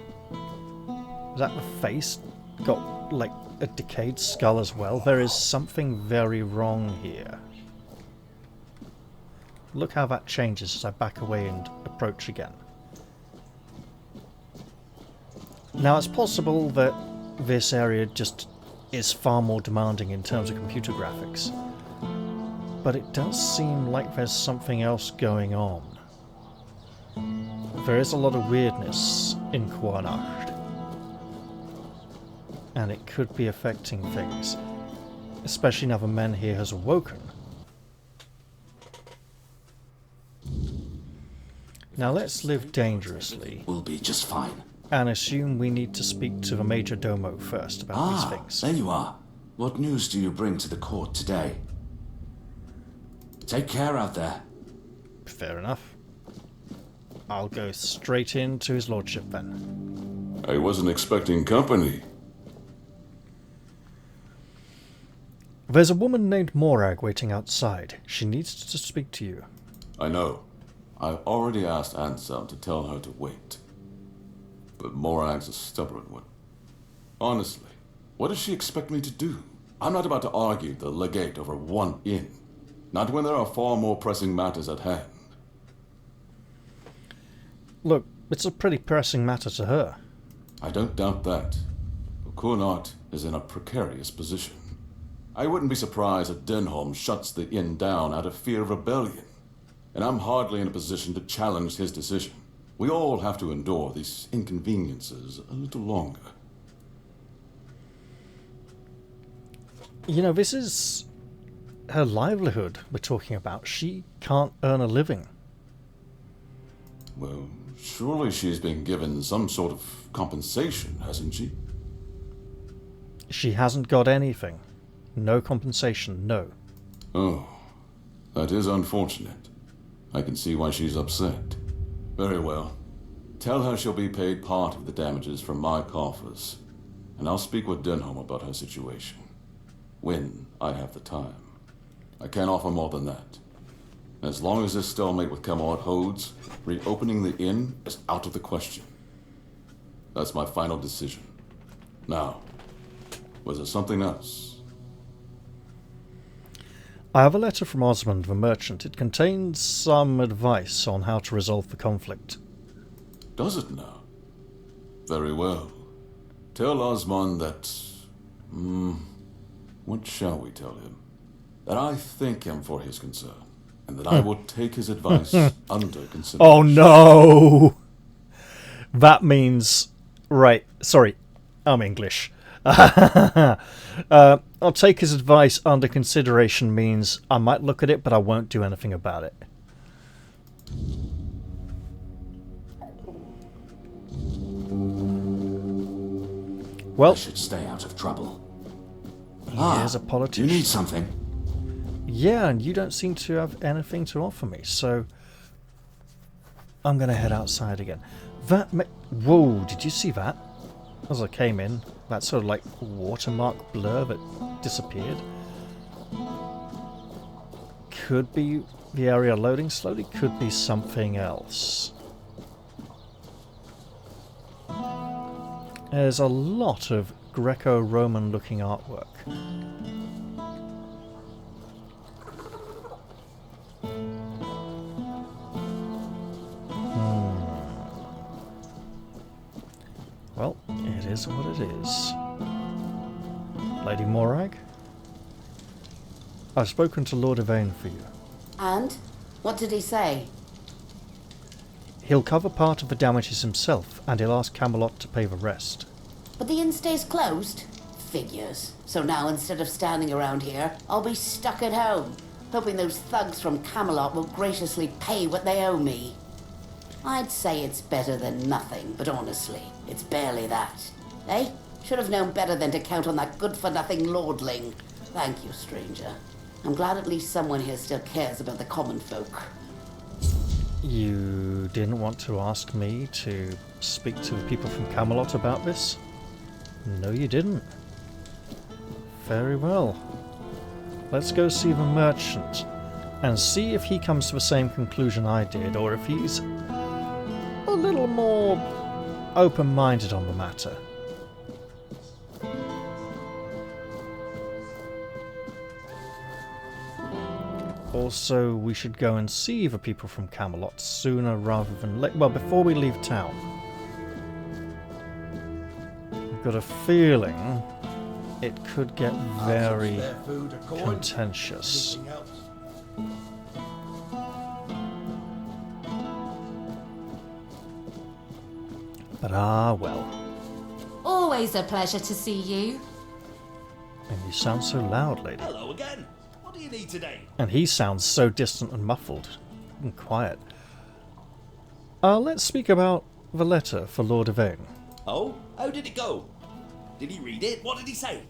Is that the face? Got, like, a decayed skull as well? There is something very wrong here. Look how that changes as I back away and approach again. Now, it's possible that this area just is far more demanding in terms of computer graphics. But it does seem like there's something else going on. There is a lot of weirdness in Cuanacht. And it could be affecting things. Especially now the man here has awoken. Now let's live dangerously. We'll be just fine. And assume we need to speak to the Major Domo first about these things. There you are. What news do you bring to the court today? Take care out there. Fair enough. I'll go straight into his lordship then. I wasn't expecting company. There's a woman named Morag waiting outside. She needs to speak to you. I know. I already asked Anselm to tell her to wait. But Morag's a stubborn one. Honestly, what does she expect me to do? I'm not about to argue the legate over one inn. Not when there are far more pressing matters at hand. Look, it's a pretty pressing matter to her. I don't doubt that. But Cuanacht is in a precarious position. I wouldn't be surprised if Denholm shuts the inn down out of fear of rebellion. And I'm hardly in a position to challenge his decision. We all have to endure these inconveniences a little longer. You know, this is her livelihood we're talking about. She can't earn a living. Well, surely she's been given some sort of compensation, hasn't she? She hasn't got anything. No compensation, no. Oh, that is unfortunate. I can see why she's upset. Very well. Tell her she'll be paid part of the damages from my coffers, and I'll speak with Denholm about her situation. When I have the time. I can't offer more than that. As long as this stalemate with Camelot holds, reopening the inn is out of the question. That's my final decision. Now, was there something else? I have a letter from Osmond, the merchant. It contains some advice on how to resolve the conflict. Does it now? Very well. Tell Osmond that... what shall we tell him? That I thank him for his concern, and that I will take his advice under consideration. Oh no! That means... Right, sorry, I'm English. I'll take his advice under consideration means I might look at it, but I won't do anything about it. Well, I should stay out of trouble. Here's a politician. You need something? Yeah, and you don't seem to have anything to offer me, so I'm going to head outside again. Whoa, did you see that? As I came in, that sort of like watermark blur that disappeared. Could be the area loading slowly, could be something else. There's a lot of Greco-Roman looking artwork. Well, it is what it is. Lady Morag? I've spoken to Lord Yvain for you. And? What did he say? He'll cover part of the damages himself, and he'll ask Camelot to pay the rest. But the inn stays closed? Figures. So now instead of standing around here, I'll be stuck at home, hoping those thugs from Camelot will graciously pay what they owe me. I'd say it's better than nothing, but honestly, it's barely that. Eh? Should have known better than to count on that good-for-nothing lordling. Thank you, stranger. I'm glad at least someone here still cares about the common folk. You didn't want to ask me to speak to the people from Camelot about this? No, you didn't. Very well. Let's go see the merchant and see if he comes to the same conclusion I did, or if he's a little more open-minded on the matter. Also, we should go and see the people from Camelot sooner rather than later. Well, before we leave town. I've got a feeling it could get very contentious. But well. Always a pleasure to see you. And you sound so loud, lady. Hello again. What do you need today? And he sounds so distant and muffled and quiet. Let's speak about the letter for Lord Yvain. Oh? How did it go? Did he read it? What did he say?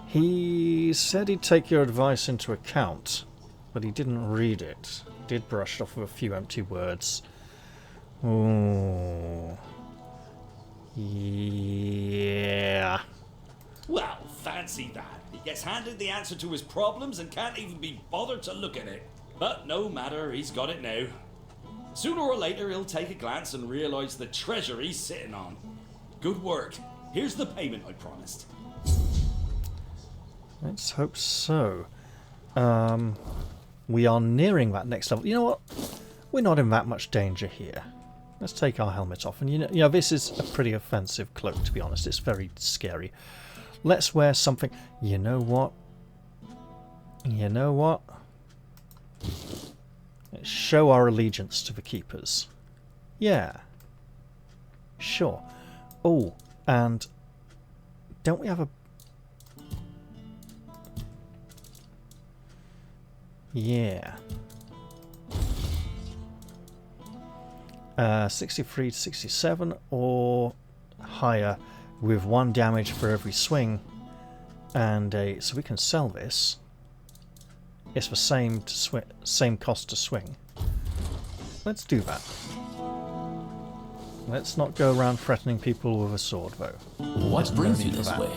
He said he'd take your advice into account, but he didn't read it. He did brush it off with a few empty words. Oh. Yeah. Well, fancy that. He gets handed the answer to his problems and can't even be bothered to look at it. But no matter, he's got it now. Sooner or later, he'll take a glance and realise the treasure he's sitting on. Good work. Here's the payment I promised. Let's hope so. We are nearing that next level. You know what? We're not in that much danger here. Let's take our helmet off. And you know, this is a pretty offensive cloak, to be honest. It's very scary. Let's wear something... You know what? You know what? Let's show our allegiance to the keepers. Yeah. Sure. Oh, and... Don't we have a... Yeah. 63 to 67 or higher with 1 damage for every swing, and so we can sell this. It's the same cost to swing. let's do that. Let's not go around threatening people with a sword, though. What brings you this way?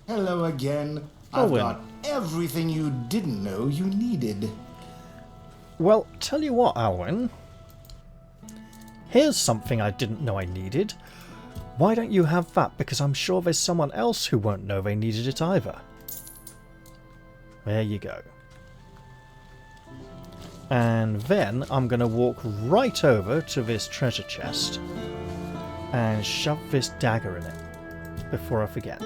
Hello again. I've Owen. got everything you didn't know you needed. Well, tell you what, Alwyn. Here's something I didn't know I needed. Why don't you have that? Because I'm sure there's someone else who won't know they needed it either. There you go. And then I'm going to walk right over to this treasure chest and shove this dagger in it before I forget.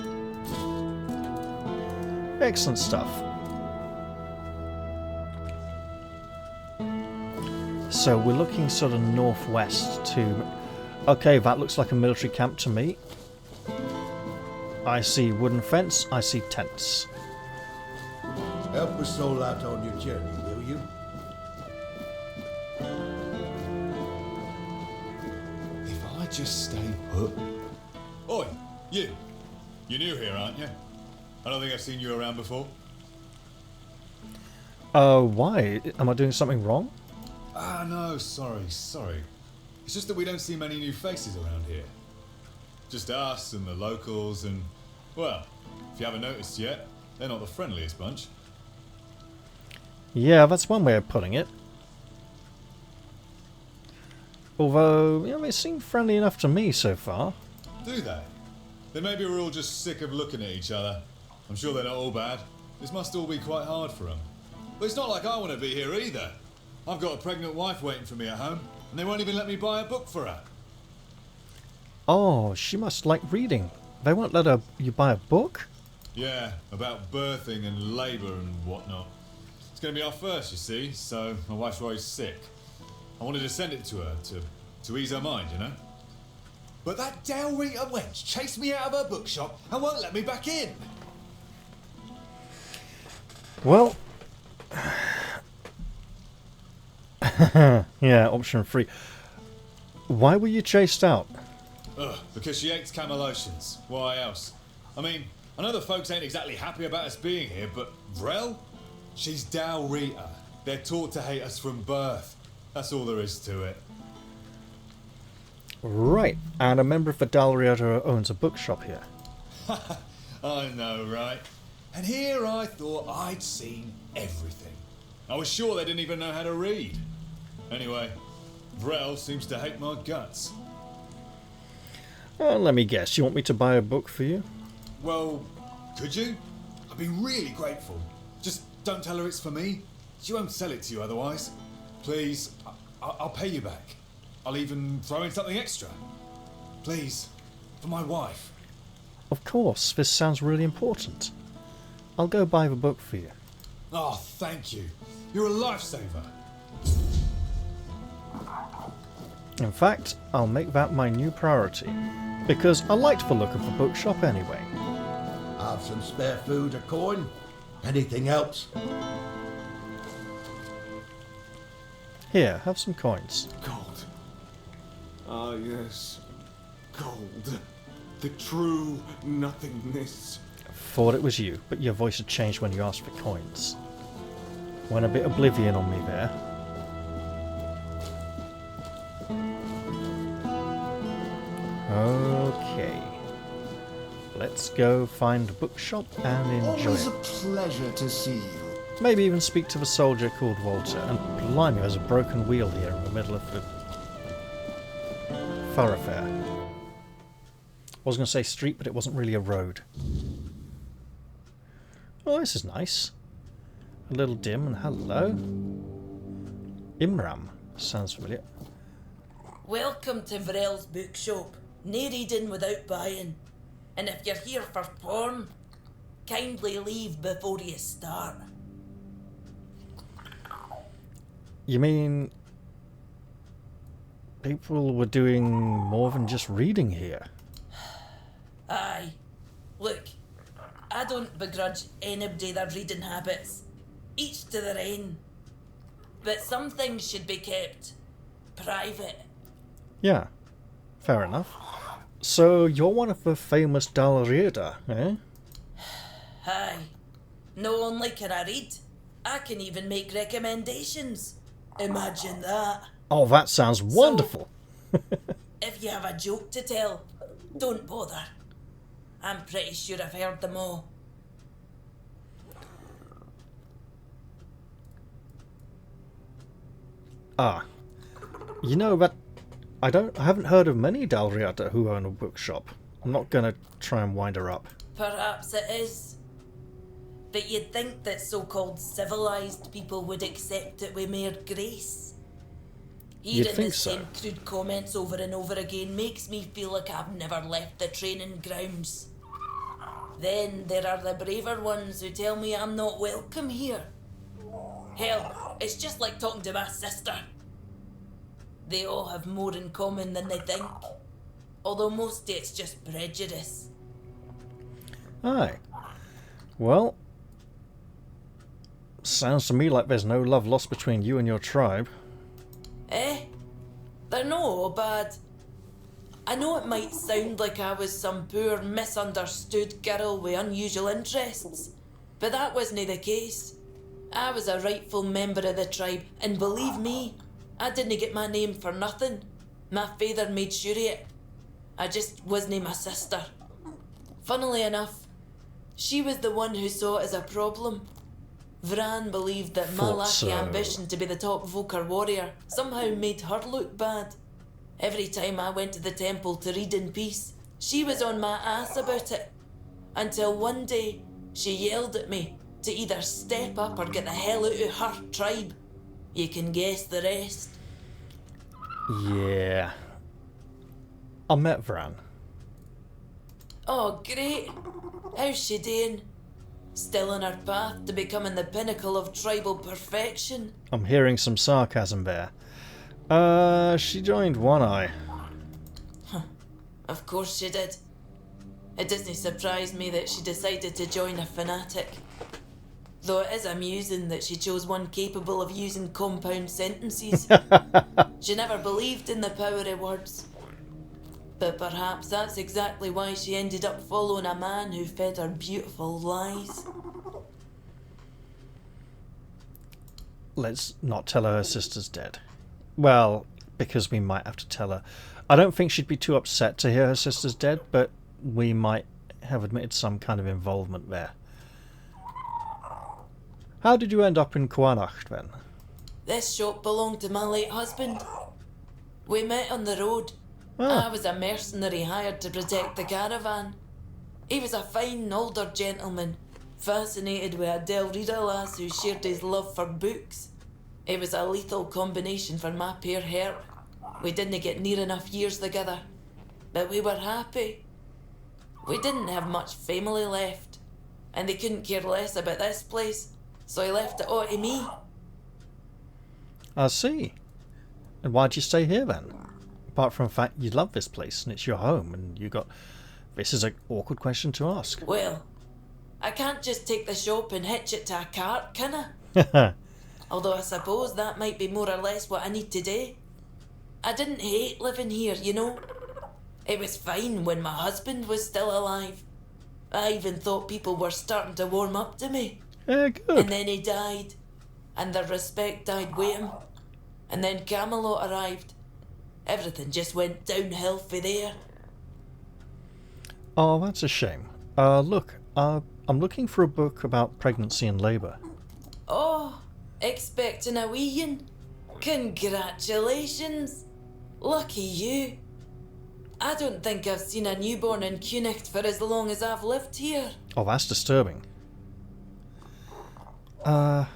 Excellent stuff. So we're looking sort of northwest to... Okay, that looks like a military camp to me. I see wooden fence, I see tents. Help a soul out on your journey, will you? If I just stay put... Oi, you! You're new here, aren't you? I don't think I've seen you around before. Why? Am I doing something wrong? Ah, no, sorry. It's just that we don't see many new faces around here. Just us and the locals and... Well, if you haven't noticed yet, they're not the friendliest bunch. Yeah, that's one way of putting it. Although, they seem friendly enough to me so far. Do they? Then maybe we're all just sick of looking at each other. I'm sure they're not all bad. This must all be quite hard for them. But it's not like I want to be here either. I've got a pregnant wife waiting for me at home, and they won't even let me buy a book for her. Oh, she must like reading. They won't let you buy a book? Yeah, about birthing and labour and whatnot. It's going to be our first, you see, so my wife's always sick. I wanted to send it to her, to ease her mind, you know? But that Dalrita wench chased me out of her bookshop and won't let me back in. Well... yeah, option 3. Why were you chased out? Ugh, because she hates Camelotians. Why else? I mean, I know the folks ain't exactly happy about us being here, but Vrel? She's Dalrita. They're taught to hate us from birth. That's all there is to it. Right, and a member of the Dalrita owns a bookshop here. I know, right? And here I thought I'd seen everything. I was sure they didn't even know how to read. Anyway, Vrel seems to hate my guts. Let me guess, you want me to buy a book for you? Well, could you? I'd be really grateful. Just don't tell her it's for me. She won't sell it to you otherwise. Please, I'll pay you back. I'll even throw in something extra. Please, for my wife. Of course, this sounds really important. I'll go buy the book for you. Oh, thank you. You're a lifesaver. In fact, I'll make that my new priority, because I liked the look of the bookshop anyway. Have some spare food, a coin? Anything else? Here, have some coins. Gold. Ah, yes. Gold. The true nothingness. Thought it was you, but your voice had changed when you asked for coins. Went a bit oblivion on me there. Okay. Let's go find a bookshop and enjoy Always a it. pleasure to see you. Maybe even speak to the soldier called Walter. And blimey, there's a broken wheel here in the middle of the thoroughfare. I was going to say street, but it wasn't really a road. Oh, this is nice. A little dim, and hello. Imram. Sounds familiar. Welcome to Vrel's bookshop. No reading without buying. And if you're here for porn, kindly leave before you start. You mean... people were doing more than just reading here? Aye. Look, I don't begrudge anybody their reading habits. Each to their own. But some things should be kept private. Yeah, fair enough. So, you're one of the famous Dalrita, eh? Aye. Not only can I read, I can even make recommendations. Imagine that. Oh, that sounds wonderful. If you have a joke to tell, don't bother. I'm pretty sure I've heard them all. Ah. You know that I haven't heard of many Dalriata who own a bookshop. I'm not gonna try and wind her up. Perhaps it is. But you'd think that so-called civilized people would accept it with mere grace. Hearing the same crude comments over and over again makes me feel like I've never left the training grounds. Then there are the braver ones who tell me I'm not welcome here. Hell, it's just like talking to my sister. They all have more in common than they think. Although mostly it's just prejudice. Aye. Well, sounds to me like there's no love lost between you and your tribe. Eh? They're no all bad. I know it might sound like I was some poor, misunderstood girl with unusual interests, but that wasn't the case. I was a rightful member of the tribe, and believe me, I didn't get my name for nothing. My father made sure of it. I just wasn't my sister. Funnily enough, she was the one who saw it as a problem. Vran believed that my lacky ambition to be the top Volker warrior somehow made her look bad. Every time I went to the temple to read in peace, she was on my ass about it. Until one day, she yelled at me to either step up or get the hell out of her tribe. You can guess the rest. Yeah. I met Vran. Oh, great. How's she doing? Still on her path to becoming the pinnacle of tribal perfection? I'm hearing some sarcasm there. She joined One Eye. Of course she did. It doesn't surprise me that she decided to join a fanatic. Though it is amusing that she chose one capable of using compound sentences. She never believed in the power of words. But perhaps that's exactly why she ended up following a man who fed her beautiful lies. Let's not tell her sister's dead. Well, because we might have to tell her. I don't think she'd be too upset to hear her sister's dead, but we might have admitted some kind of involvement there. How did you end up in Cuanacht then? This shop belonged to my late husband. We met on the road. Ah. I was a mercenary hired to protect the caravan. He was a fine older gentleman, fascinated with a Del Rita lass who shared his love for books. It was a lethal combination for my poor heart. We didn't get near enough years together, but we were happy. We didn't have much family left, and they couldn't care less about this place, so he left it all to me. I see. And why'd you stay here then? Apart from the fact you love this place and it's your home and you got... This is an awkward question to ask. Well, I can't just take the shop and hitch it to a cart, can I? Although I suppose that might be more or less what I need to do. I didn't hate living here, you know. It was fine when my husband was still alive. I even thought people were starting to warm up to me. Good. And then he died, and the respect died with him. And then Camelot arrived. Everything just went downhill for there. Oh, that's a shame. Look, I'm looking for a book about pregnancy and labour. Oh, expecting a weein'? Congratulations! Lucky you. I don't think I've seen a newborn in Cuanacht for as long as I've lived here. Oh, that's disturbing. Oh,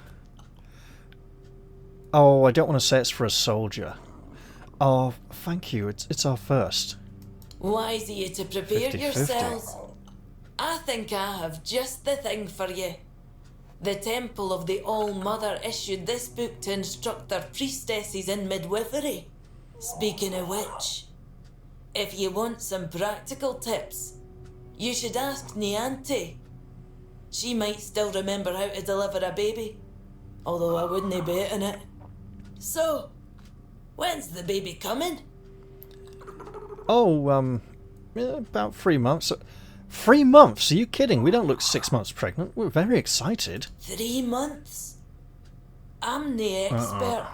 I don't want to say it's for a soldier. Oh, thank you. It's our first. Wise of you to prepare 50-50. yourselves. I think I have just the thing for you. The Temple of the All-Mother issued this book to instruct their priestesses in midwifery. Speaking of which, if you want some practical tips, you should ask Niante. She might still remember how to deliver a baby, although I wouldn't bet on it. So, when's the baby coming? Oh, about 3 months. 3 months? Are you kidding? We don't look 6 months pregnant. We're very excited. 3 months? I'm the expert.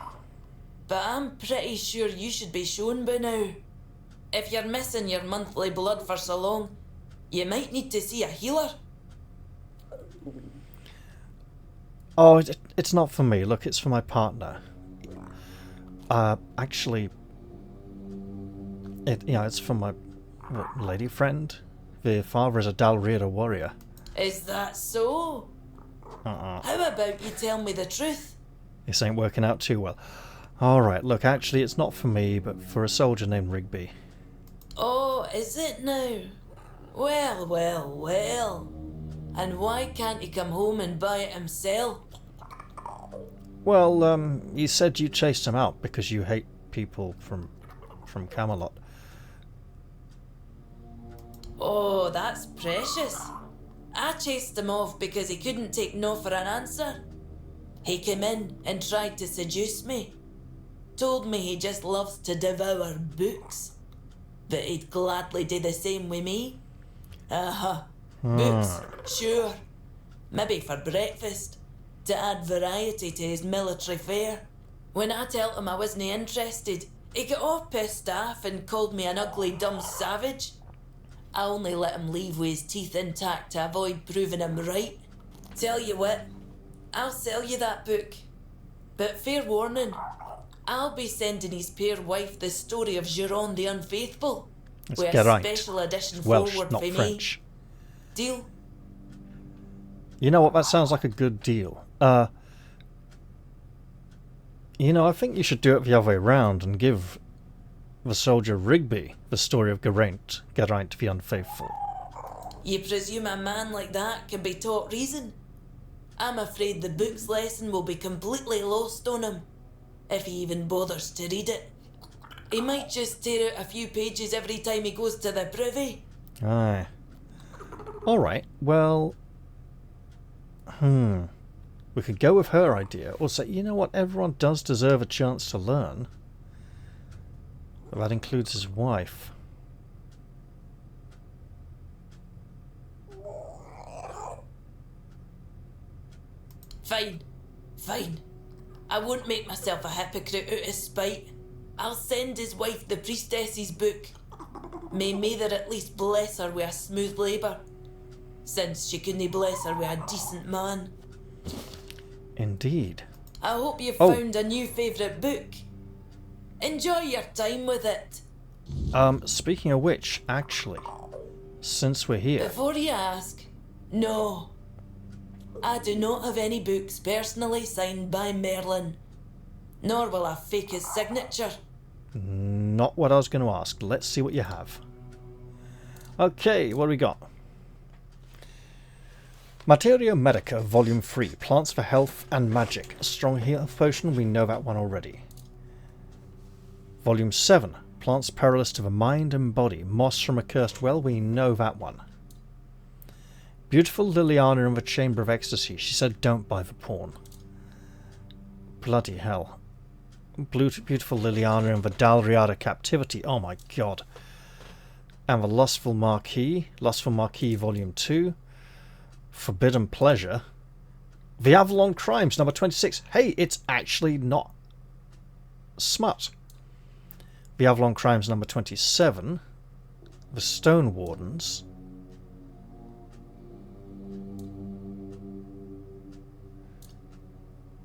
but I'm pretty sure you should be shown by now. If you're missing your monthly blood for so long, you might need to see a healer. Oh, it's not for me. Look, it's for my partner. Actually, it's for my lady friend. The father is a Dalriada warrior. Is that so? How about you tell me the truth? This ain't working out too well. Alright, look, actually it's not for me, but for a soldier named Rigby. Oh, is it now? Well, well, well. And why can't he come home and buy it himself? Well, you said you chased him out because you hate people from Camelot. Oh, that's precious. I chased him off because he couldn't take no for an answer. He came in and tried to seduce me. Told me he just loves to devour books. But he'd gladly do the same with me. Books, sure. Maybe for breakfast, to add variety to his military fare. When I told him I wasn't interested, he got all pissed off and called me an ugly dumb savage. I only let him leave with his teeth intact to avoid proving him right. Tell you what, I'll sell you that book. But fair warning, I'll be sending his poor wife the story of Giron the Unfaithful. It's with Geraint. a special edition Welsh, forward not for French. me. Deal? You know what, that sounds like a good deal. I think you should do it the other way around and give the soldier Rigby the story of Geraint the Unfaithful. You presume a man like that can be taught reason? I'm afraid the book's lesson will be completely lost on him, if he even bothers to read it. He might just tear out a few pages every time he goes to the privy. Aye. Alright, well... We could go with her idea, or say, you know what, everyone does deserve a chance to learn. That includes his wife. Fine. I won't make myself a hypocrite out of spite. I'll send his wife the priestess's book. May Mather at least bless her with a smooth labour, since she couldn't bless her with a decent man. Indeed. I hope you've found a new favourite book. Enjoy your time with it. Speaking of which, actually, since we're here... Before you ask, no. I do not have any books personally signed by Merlin, nor will I fake his signature. Not what I was going to ask. Let's see what you have. Okay, what do we got? Materia Medica, Volume 3, Plants for Health and Magic. A strong health potion, we know that one already. Volume 7, Plants Perilous to the Mind and Body. Moss from a Cursed Well, we know that one. Beautiful Liliana in the Chamber of Ecstasy. She said don't buy the porn. Bloody hell. Beautiful Liliana in the Dalriada Captivity. Oh my god. And the Lustful Marquis Volume 2. Forbidden Pleasure. The Avalon Crimes, number 26. Hey, it's actually not smut. The Avalon Crimes, number 27. The Stone Wardens.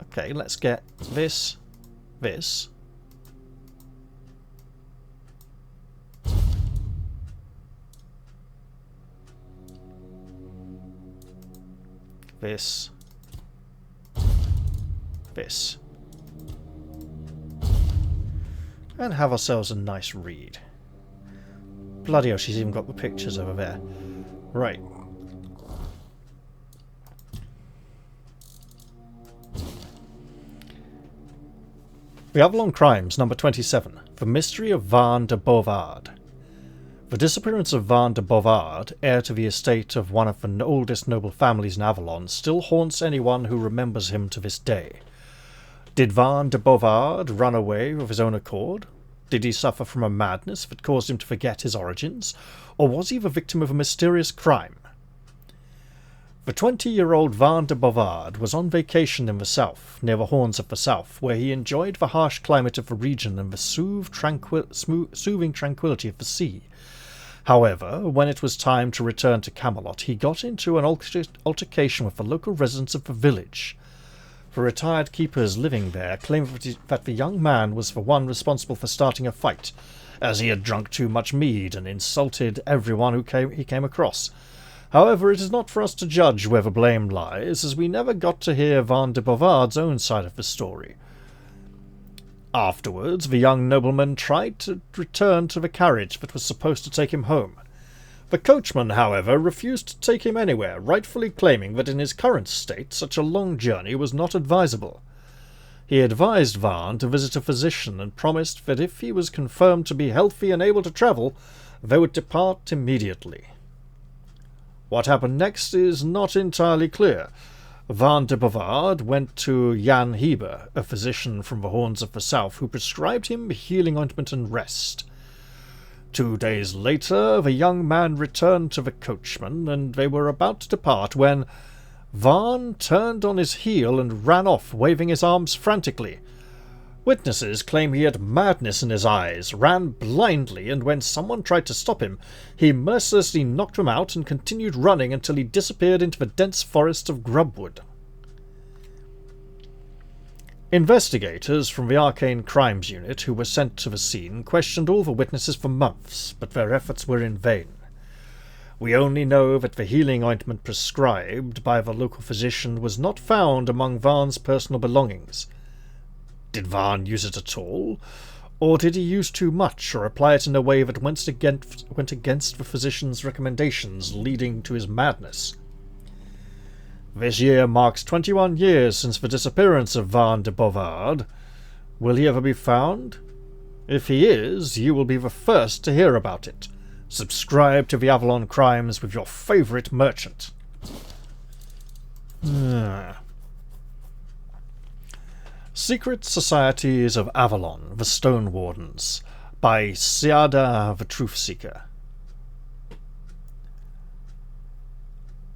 Okay, let's get this. This. This. This. And have ourselves a nice read. Bloody hell, she's even got the pictures over there. Right. The Avalon Crimes, number 27. The Mystery of Van de Bovard. The disappearance of Van de Bovard, heir to the estate of one of the oldest noble families in Avalon, still haunts anyone who remembers him to this day. Did Van de Bovard run away of his own accord? Did he suffer from a madness that caused him to forget his origins? Or was he the victim of a mysterious crime? The 20-year-old Van de Bovard was on vacation in the south, near the Horns of the South, where he enjoyed the harsh climate of the region and the soothing tranquility of the sea. However, when it was time to return to Camelot, he got into an altercation with the local residents of the village. The retired keepers living there claimed that the young man was the one responsible for starting a fight, as he had drunk too much mead and insulted everyone he came across. However, it is not for us to judge where the blame lies, as we never got to hear Van de Bovard's own side of the story. Afterwards, the young nobleman tried to return to the carriage that was supposed to take him home. The coachman, however, refused to take him anywhere, rightfully claiming that in his current state such a long journey was not advisable. He advised Van to visit a physician and promised that if he was confirmed to be healthy and able to travel, they would depart immediately. What happened next is not entirely clear. Van de Bovard went to Jan Heber, a physician from the Horns of the South, who prescribed him healing ointment and rest. 2 days later, the young man returned to the coachman, and they were about to depart when Van turned on his heel and ran off, waving his arms frantically. Witnesses claim he had madness in his eyes, ran blindly, and when someone tried to stop him, he mercilessly knocked him out and continued running until he disappeared into the dense forest of grubwood. Investigators from the Arcane Crimes Unit who were sent to the scene questioned all the witnesses for months, but their efforts were in vain. We only know that the healing ointment prescribed by the local physician was not found among Van's personal belongings. Did Van use it at all? Or did he use too much, or apply it in a way that went against the physician's recommendations, leading to his madness? This year marks 21 years since the disappearance of Van de Bovard. Will he ever be found? If he is, you will be the first to hear about it. Subscribe to the Avalon Crimes with your favourite merchant. Secret Societies of Avalon, the Stone Wardens, by Siada the Truthseeker.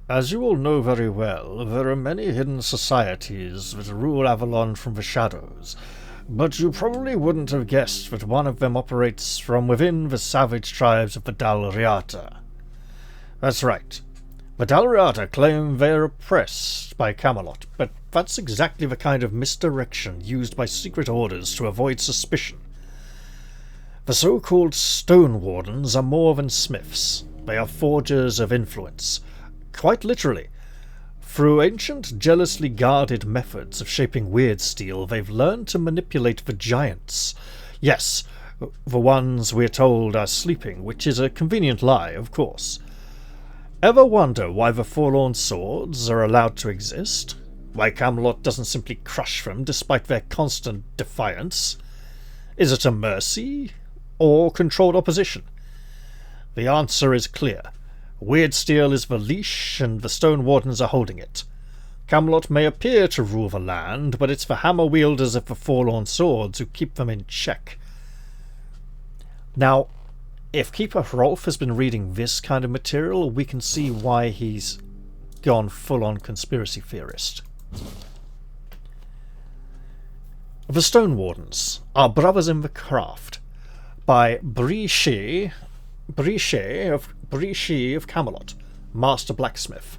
As you all know very well, there are many hidden societies that rule Avalon from the shadows, but you probably wouldn't have guessed that one of them operates from within the savage tribes of the Dalriata. That's right. The Dalriata claim they are oppressed by Camelot, but that's exactly the kind of misdirection used by secret orders to avoid suspicion. The so-called Stone Wardens are more than smiths. They are forgers of influence. Quite literally. Through ancient, jealously guarded methods of shaping weird steel, they've learned to manipulate the giants. Yes, the ones we're told are sleeping, which is a convenient lie, of course. Ever wonder why the forlorn swords are allowed to exist? Why Camelot doesn't simply crush them despite their constant defiance? Is it a mercy or controlled opposition? The answer is clear. Weird steel is the leash, and the Stone Wardens are holding it. Camelot may appear to rule the land, but it's the hammer-wielders of the forlorn swords who keep them in check. Now, if Keeper Rolf has been reading this kind of material, we can see why he's gone full-on conspiracy theorist. The Stone Wardens are brothers in the craft, by Brichet of Camelot, Master Blacksmith.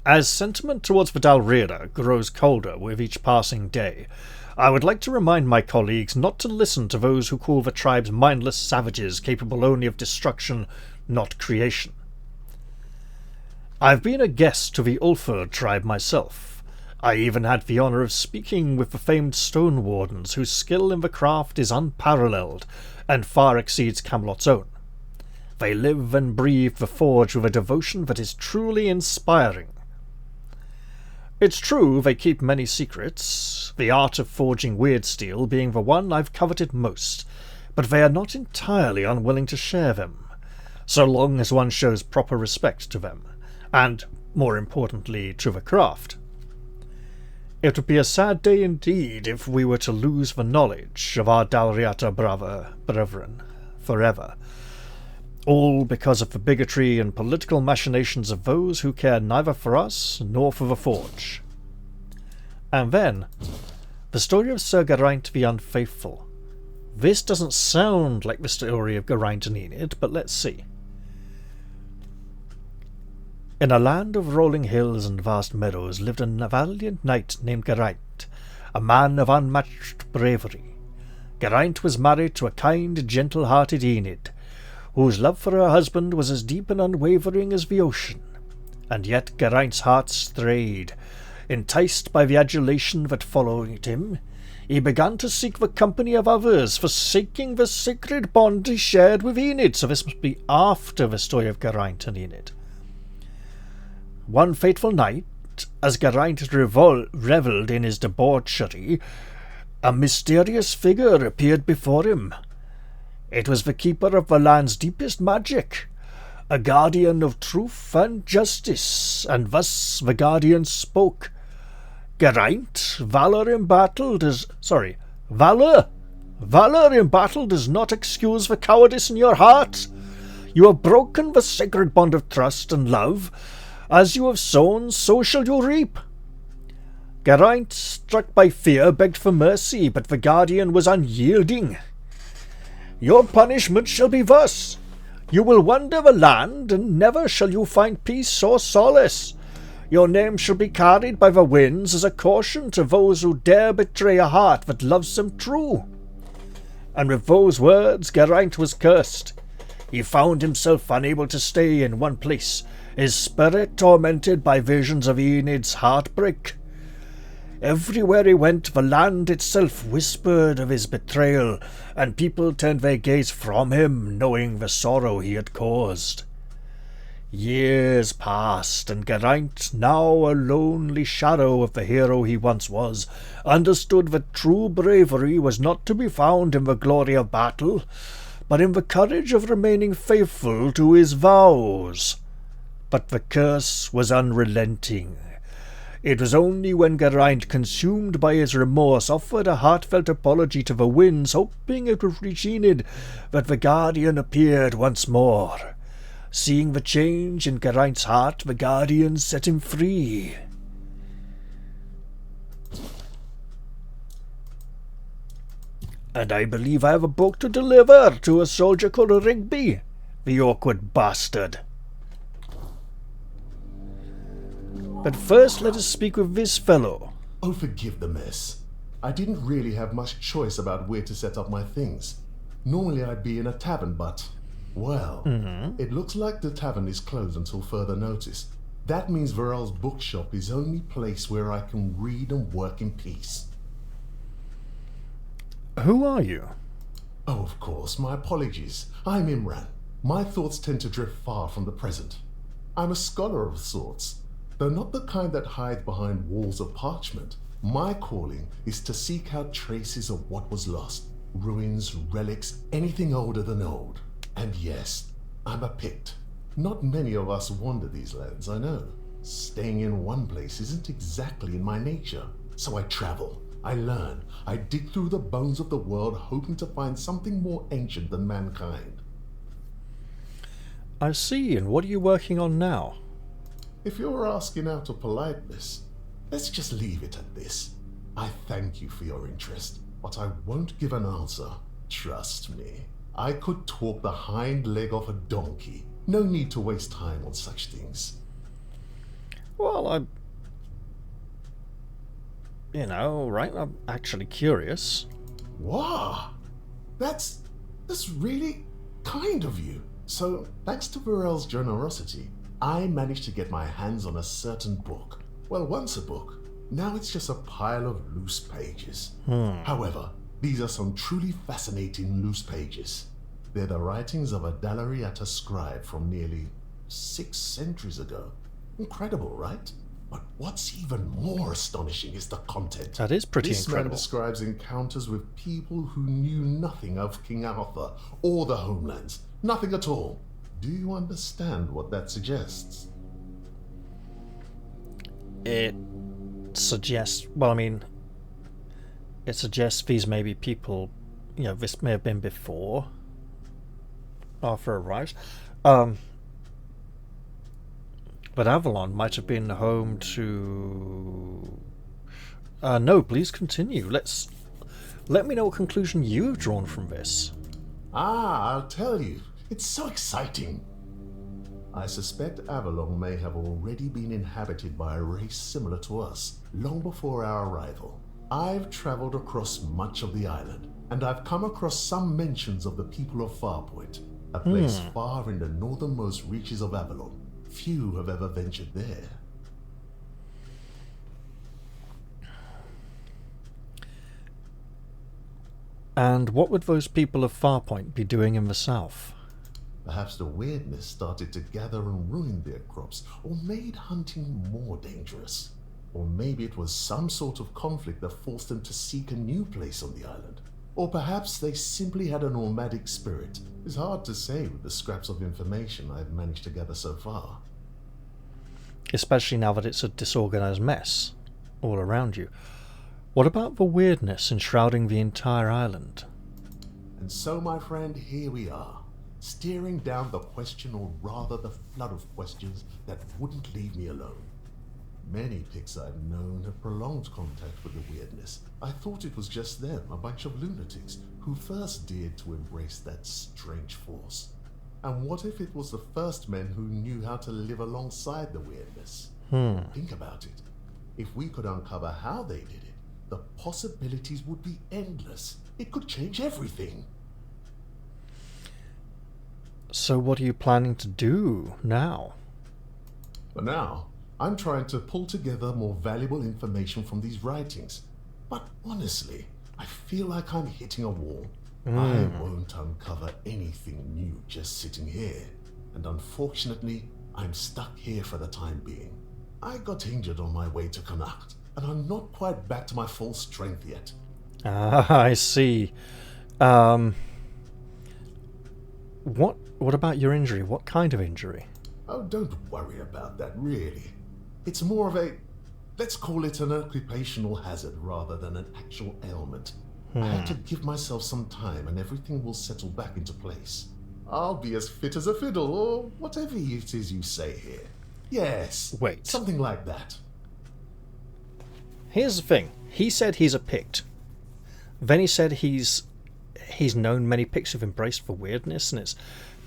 As sentiment towards the Dalriada grows colder with each passing day, I would like to remind my colleagues not to listen to those who call the tribes mindless savages capable only of destruction, not creation. I've been a guest to the Ulford tribe myself. I even had the honour of speaking with the famed Stone Wardens, whose skill in the craft is unparalleled and far exceeds Camelot's own. They live and breathe the forge with a devotion that is truly inspiring. It's true they keep many secrets, the art of forging weird steel being the one I've coveted most, but they are not entirely unwilling to share them, so long as one shows proper respect to them, and, more importantly, to the craft. It would be a sad day indeed if we were to lose the knowledge of our Dalriata brethren forever. All because of the bigotry and political machinations of those who care neither for us nor for the Forge. And then, the story of Sir Geraint the Unfaithful. This doesn't sound like the story of Geraint and Enid, but let's see. In a land of rolling hills and vast meadows lived a valiant knight named Geraint, a man of unmatched bravery. Geraint was married to a kind, gentle-hearted Enid, whose love for her husband was as deep and unwavering as the ocean. And yet Geraint's heart strayed. Enticed by the adulation that followed him, he began to seek the company of others, forsaking the sacred bond he shared with Enid. So this must be after the story of Geraint and Enid. One fateful night, as Geraint revelled in his debauchery, a mysterious figure appeared before him. It was the keeper of the land's deepest magic, a guardian of truth and justice, and thus the guardian spoke. Geraint, valor in battle does not excuse the cowardice in your heart. You have broken the sacred bond of trust and love. As you have sown, so shall you reap. Geraint, struck by fear, begged for mercy, but the guardian was unyielding. Your punishment shall be thus. You will wander the land, and never shall you find peace or solace. Your name shall be carried by the winds as a caution to those who dare betray a heart that loves them true. And with those words Geraint was cursed. He found himself unable to stay in one place, his spirit tormented by visions of Enid's heartbreak. Everywhere he went, the land itself whispered of his betrayal, and people turned their gaze from him, knowing the sorrow he had caused. Years passed, and Geraint, now a lonely shadow of the hero he once was, understood that true bravery was not to be found in the glory of battle, but in the courage of remaining faithful to his vows. But the curse was unrelenting. It was only when Geraint, consumed by his remorse, offered a heartfelt apology to the winds, hoping it would reach Enid, that the guardian appeared once more. Seeing the change in Geraint's heart, the guardian set him free. And I believe I have a book to deliver to a soldier called Rigby, the awkward bastard. But first let us speak with this fellow. Oh, forgive the mess. I didn't really have much choice about where to set up my things. Normally I'd be in a tavern, but, well, it looks like the tavern is closed until further notice. That means Varel's bookshop is the only place where I can read and work in peace. Who are you? Oh, of course, my apologies. I'm Imran. My thoughts tend to drift far from the present. I'm a scholar of sorts, though not the kind that hides behind walls of parchment. My calling is to seek out traces of what was lost, ruins, relics, anything older than old. And yes, I'm a Pict. Not many of us wander these lands, I know. Staying in one place isn't exactly in my nature. So I travel, I learn, I dig through the bones of the world, hoping to find something more ancient than mankind. I see, and what are you working on now? If you're asking out of politeness, let's just leave it at this. I thank you for your interest, but I won't give an answer. Trust me. I could talk the hind leg off a donkey. No need to waste time on such things. Well, I'm actually curious. Wow! That's really kind of you. So, thanks to Varel's generosity, I managed to get my hands on a certain book. Well, once a book. Now it's just a pile of loose pages. However, these are some truly fascinating loose pages. They're the writings of a Dalariata scribe from nearly 6 centuries ago. Incredible, right? But what's even more astonishing is the content. That is pretty incredible. This man describes encounters with people who knew nothing of King Arthur or the homelands. Nothing at all. Do you understand what that suggests? It suggests, it suggests these may be people, this may have been before. Arthur arrives. But Avalon might have been home to... no, please continue. Let me know what conclusion you've drawn from this. I'll tell you. It's so exciting. I suspect Avalon may have already been inhabited by a race similar to us, long before our arrival. I've traveled across much of the island, and I've come across some mentions of the people of Farpoint, a place far in the northernmost reaches of Avalon. Few have ever ventured there. And what would those people of Farpoint be doing in the south? Perhaps the wyrdness started to gather and ruin their crops, or made hunting more dangerous. Or maybe it was some sort of conflict that forced them to seek a new place on the island. Or perhaps they simply had a nomadic spirit. It's hard to say with the scraps of information I've managed to gather so far. Especially now that it's a disorganized mess all around you. What about the wyrdness enshrouding the entire island? And so, my friend, here we are, staring down the question, or rather the flood of questions that wouldn't leave me alone. Many Picts I've known have prolonged contact with the wyrdness. I thought it was just them, a bunch of lunatics, who first dared to embrace that strange force. And what if it was the first men who knew how to live alongside the wyrdness? Think about it. If we could uncover how they did it, the possibilities would be endless. It could change everything. So what are you planning to do now? For now, I'm trying to pull together more valuable information from these writings. But honestly, I feel like I'm hitting a wall. I won't uncover anything new just sitting here. And unfortunately, I'm stuck here for the time being. I got injured on my way to Cuanacht, and I'm not quite back to my full strength yet. I see. What about your injury? What kind of injury? Oh, don't worry about that, really. It's more of a, let's call it an occupational hazard rather than an actual ailment. I had to give myself some time and everything will settle back into place. I'll be as fit as a fiddle, or whatever it is you say here. Yes. Wait. Something like that. Here's the thing. He said he's a Pict. Then he said he's known many Picts who've embraced the wyrdness, and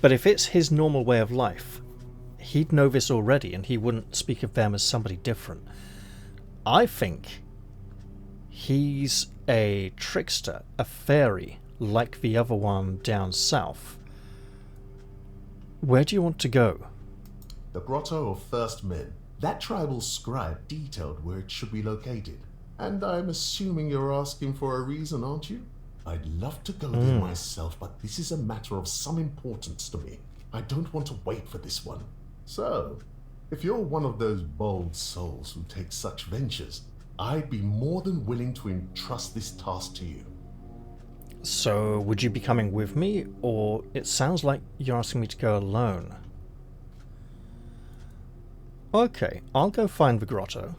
but if it's his normal way of life, he'd know this already, and he wouldn't speak of them as somebody different. I think he's a trickster, a fairy, like the other one down south. Where do you want to go? The Grotto of First Men. That tribal scribe detailed where it should be located. And I'm assuming you're asking for a reason, aren't you? I'd love to go there myself, but this is a matter of some importance to me. I don't want to wait for this one. So, if you're one of those bold souls who take such ventures, I'd be more than willing to entrust this task to you. So, would you be coming with me, or it sounds like you're asking me to go alone? Okay, I'll go find the grotto.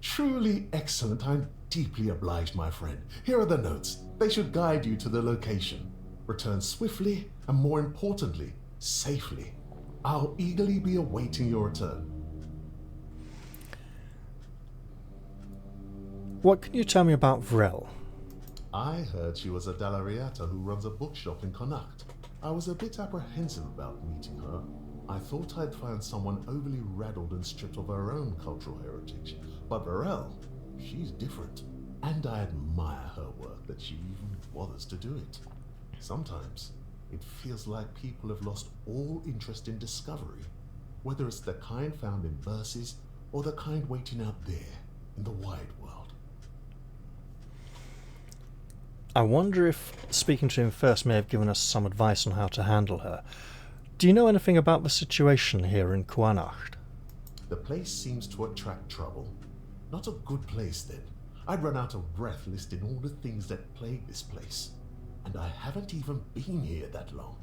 Truly excellent. I'm deeply obliged, my friend. Here are the notes. They should guide you to the location. Return swiftly, and more importantly, safely. I'll eagerly be awaiting your return. What can you tell me about Vrel? I heard she was a Dalariata who runs a bookshop in Cuanacht. I was a bit apprehensive about meeting her. I thought I'd find someone overly rattled and stripped of her own cultural heritage. But Vrel, she's different. And I admire her work that she even bothers to do it. Sometimes, it feels like people have lost all interest in discovery, whether it's the kind found in verses or the kind waiting out there in the wide world. I wonder if speaking to him first may have given us some advice on how to handle her. Do you know anything about the situation here in Cuanacht? The place seems to attract trouble. Not a good place, then. I'd run out of breath listing all the things that plague this place. And I haven't even been here that long.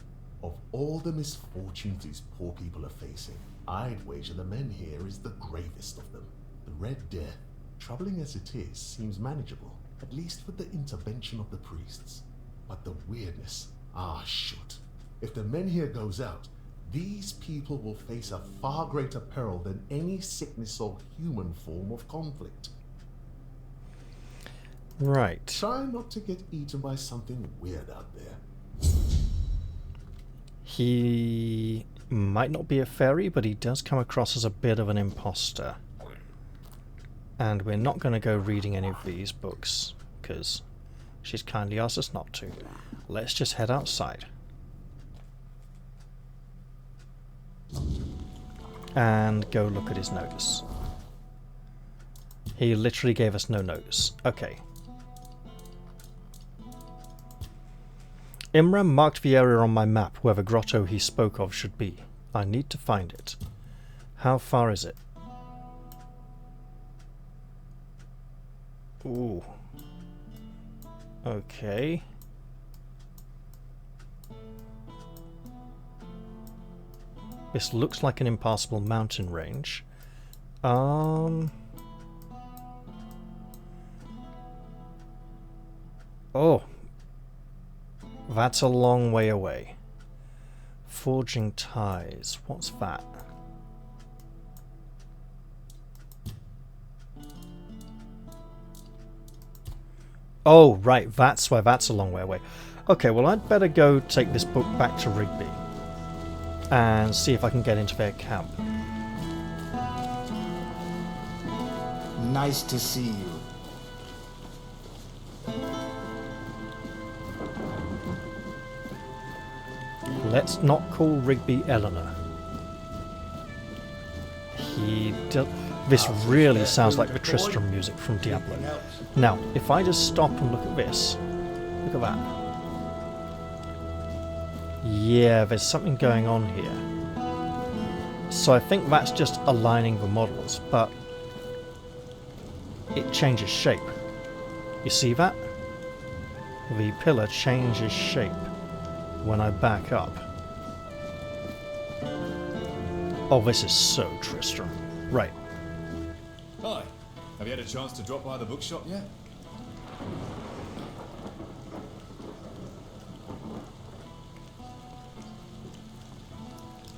Of all the misfortunes these poor people are facing, I'd wager the men here is the gravest of them. The Red Death, troubling as it is, seems manageable, at least with the intervention of the priests. But the wyrdness, shoot. If the men here goes out, these people will face a far greater peril than any sickness or human form of conflict. Right. Try not to get eaten by something weird out there. He might not be a fairy, but he does come across as a bit of an imposter. And we're not going to go reading any of these books, because she's kindly asked us not to. Let's just head outside. And go look at his notice. He literally gave us no notice. Okay. Imran marked the area on my map where the grotto he spoke of should be. I need to find it. How far is it? Ooh. Okay. This looks like an impassable mountain range. Oh. That's a long way away. Forging ties. What's that? Oh, right. That's why that's a long way away. Okay, well, I'd better go take this book back to Rigby and see if I can get into their camp. Nice to see you. Let's not call Rigby Eleanor. This really sounds like the Tristram music from Diablo. Now, if I just stop and look at this, look at that. Yeah, there's something going on here. So I think that's just aligning the models, but it changes shape. You see that? The pillar changes shape when I back up. Oh, this is so Tristram. Right. Hi. Have you had a chance to drop by the bookshop yet?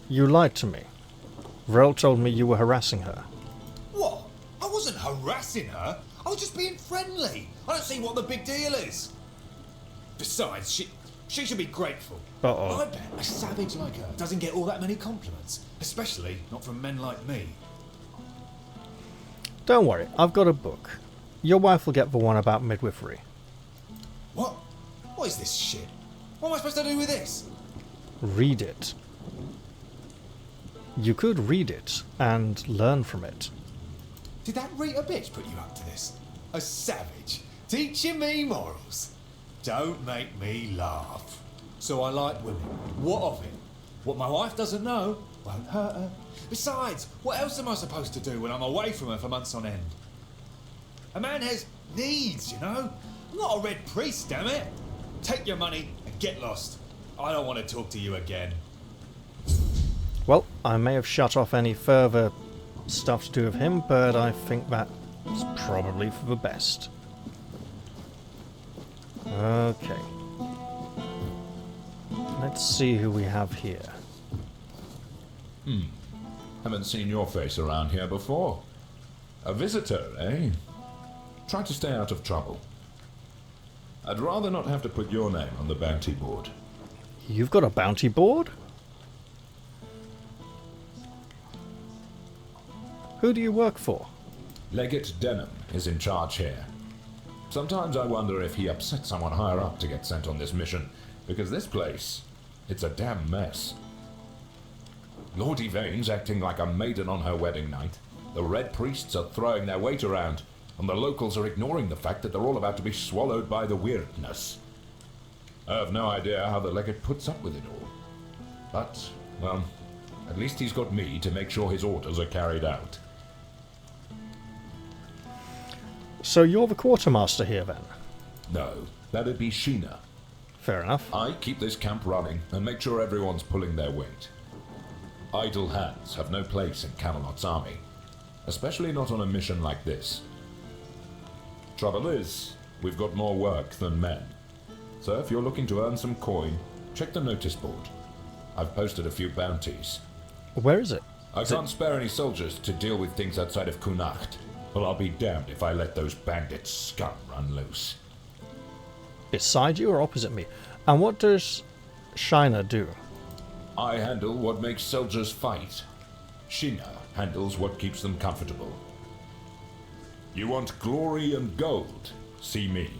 You lied to me. Vrel told me you were harassing her. What? I wasn't harassing her. I was just being friendly. I don't see what the big deal is. Besides, she should be grateful. Uh-oh. I bet a savage like her doesn't get all that many compliments, especially not from men like me. Don't worry, I've got a book. Your wife will get the one about midwifery. What? What is this shit? What am I supposed to do with this? Read it. You could read it and learn from it. Did that Rita bitch put you up to this? A savage, teaching me morals. Don't make me laugh. So I like women. What of it? What my wife doesn't know won't hurt her. Besides, what else am I supposed to do when I'm away from her for months on end? A man has needs, you know? I'm not a red priest, damn it. Take your money and get lost. I don't want to talk to you again. Well, I may have shut off any further stuff to do with him, but I think that's probably for the best. Okay. Let's see who we have here. Haven't seen your face around here before. A visitor, eh? Try to stay out of trouble. I'd rather not have to put your name on the bounty board. You've got a bounty board? Who do you work for? Legate Denham is in charge here. Sometimes I wonder if he upset someone higher up to get sent on this mission, because this place, it's a damn mess. Lord Yvain's acting like a maiden on her wedding night. The Red Priests are throwing their weight around, and the locals are ignoring the fact that they're all about to be swallowed by the weirdness. I have no idea how the legate puts up with it all. But, well, at least he's got me to make sure his orders are carried out. So you're the quartermaster here, then? No, that'd be Sheena. Fair enough. I keep this camp running and make sure everyone's pulling their weight. Idle hands have no place in Camelot's army, especially not on a mission like this. Trouble is, we've got more work than men. So if you're looking to earn some coin, check the notice board. I've posted a few bounties. Where is it? I can't spare any soldiers to deal with things outside of Cuanacht, but I'll be damned if I let those bandit scum run loose. Beside you or opposite me? And what does Shiner do? I handle what makes soldiers fight. Shina handles what keeps them comfortable. You want glory and gold? See me.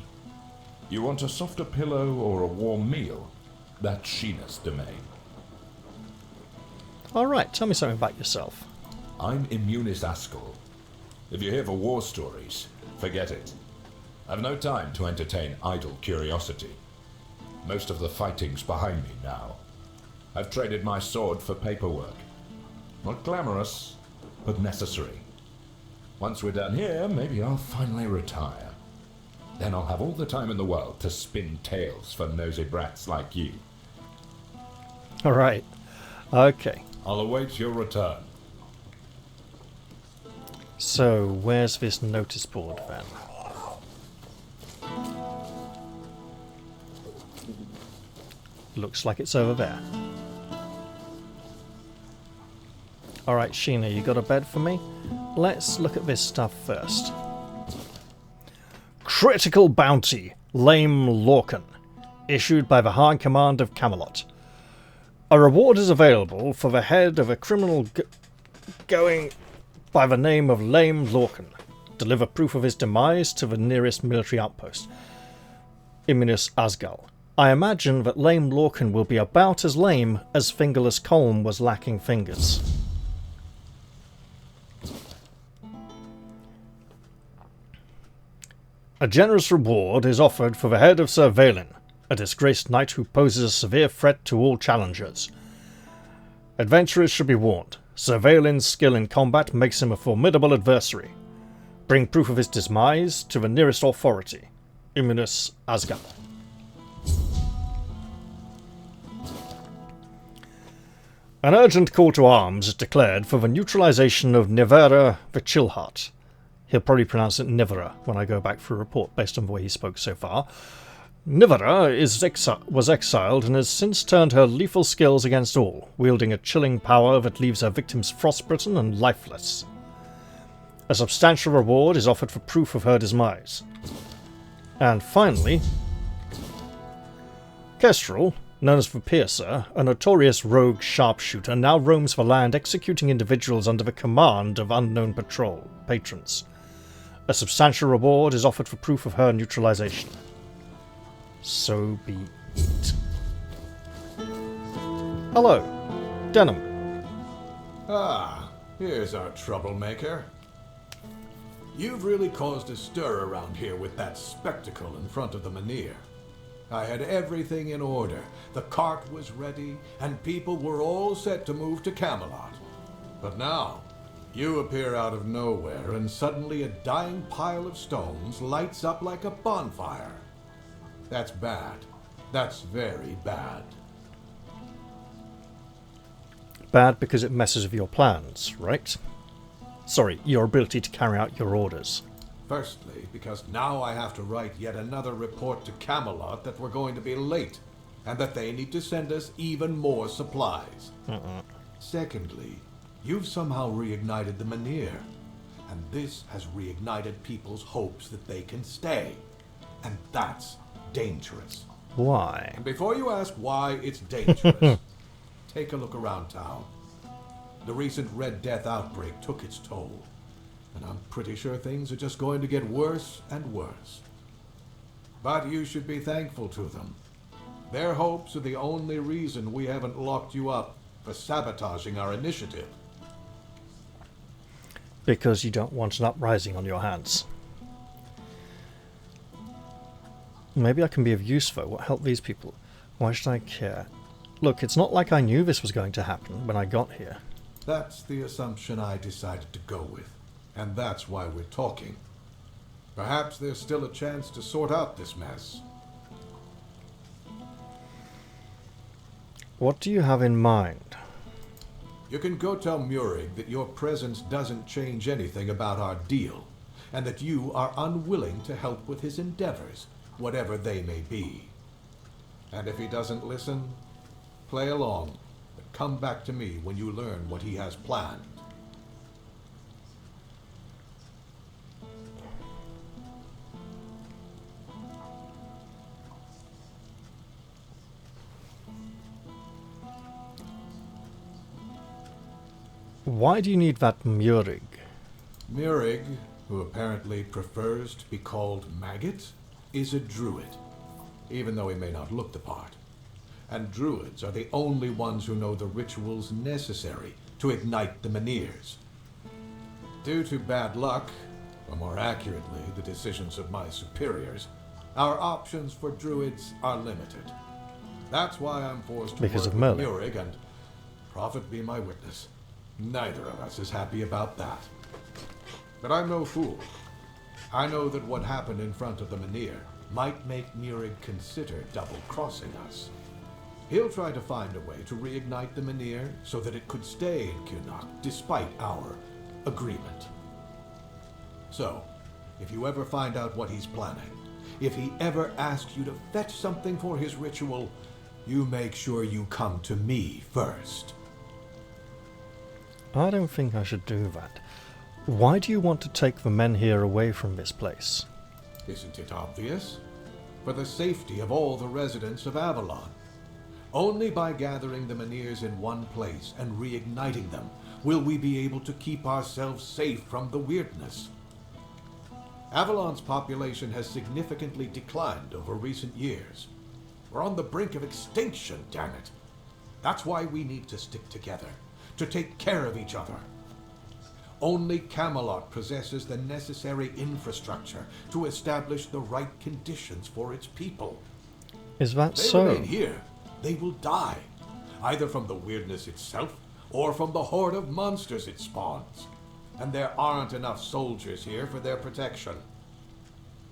You want a softer pillow or a warm meal? That's Shina's domain. Alright, tell me something about yourself. I'm Immunis Askell. If you're here for war stories, forget it. I've no time to entertain idle curiosity. Most of the fighting's behind me now. I've traded my sword for paperwork. Not glamorous, but necessary. Once we're done here, maybe I'll finally retire. Then I'll have all the time in the world to spin tales for nosy brats like you. Alright. Okay. I'll await your return. So, where's this notice board then? Looks like it's over there. Alright, Sheena, you got a bed for me? Let's look at this stuff first. Critical Bounty, Lame Lorcan, issued by the High Command of Camelot. A reward is available for the head of a criminal going by the name of Lame Lorcan. Deliver proof of his demise to the nearest military outpost. Imminus Asgal. I imagine that Lame Lorcan will be about as lame as Fingerless Colm was lacking fingers. A generous reward is offered for the head of Sir Valen, a disgraced knight who poses a severe threat to all challengers. Adventurers should be warned. Sir Valen's skill in combat makes him a formidable adversary. Bring proof of his demise to the nearest authority. Imminus Asgal. An urgent call to arms is declared for the neutralization of Nivera the Chillheart. He'll probably pronounce it Nivera when I go back for a report based on the way he spoke so far. Nivera was exiled and has since turned her lethal skills against all, wielding a chilling power that leaves her victims frostbitten and lifeless. A substantial reward is offered for proof of her demise. And finally, Kestrel, known as the Piercer, a notorious rogue sharpshooter, now roams the land executing individuals under the command of unknown patrons. A substantial reward is offered for proof of her neutralization. So be it. Hello, Denham. Ah, here's our troublemaker. You've really caused a stir around here with that spectacle in front of the Menhir. I had everything in order. The cart was ready, and people were all set to move to Camelot. But now, you appear out of nowhere, and suddenly a dying pile of stones lights up like a bonfire. That's bad. That's very bad. Bad because it messes with your plans, right? Sorry, your ability to carry out your orders. Firstly, because now I have to write yet another report to Camelot that we're going to be late, and that they need to send us even more supplies. Secondly, you've somehow reignited the Menhir, and this has reignited people's hopes that they can stay. And that's dangerous. Why? And before you ask why it's dangerous, take a look around town. The recent Red Death outbreak took its toll, and I'm pretty sure things are just going to get worse and worse. But you should be thankful to them. Their hopes are the only reason we haven't locked you up for sabotaging our initiative. Because you don't want an uprising on your hands. Maybe I can be of use, though. What helped these people? Why should I care? Look, it's not like I knew this was going to happen when I got here. That's the assumption I decided to go with, and that's why we're talking. Perhaps there's still a chance to sort out this mess. What do you have in mind? You can go tell Murig that your presence doesn't change anything about our deal, and that you are unwilling to help with his endeavors, whatever they may be. And if he doesn't listen, play along. come back to me when you learn what he has planned. Why do you need that Murig? Murig, who apparently prefers to be called Maggot, is a druid, even though he may not look the part. And druids are the only ones who know the rituals necessary to ignite the Menhirs. Due to bad luck, or more accurately, the decisions of my superiors, our options for druids are limited. That's why I'm forced to Because work of with Merlin. Murig, and prophet be my witness, neither of us is happy about that. But I'm no fool. I know that what happened in front of the Menhir might make Murig consider double-crossing us. He'll try to find a way to reignite the Menhir so that it could stay in Cuanacht despite our agreement. So, if you ever find out what he's planning, if he ever asks you to fetch something for his ritual, you make sure you come to me first. I don't think I should do that. Why do you want to take the Menhir away from this place? Isn't it obvious? For the safety of all the residents of Avalon. Only by gathering the Menhirs in one place and reigniting them will we be able to keep ourselves safe from the wyrdness. Avalon's population has significantly declined over recent years. We're on the brink of extinction, damn it. That's why we need to stick together, to take care of each other. Only Camelot possesses the necessary infrastructure to establish the right conditions for its people. Is that If they so? remain here, they will die, either from the wyrdness itself or from the horde of monsters it spawns. And there aren't enough soldiers here for their protection.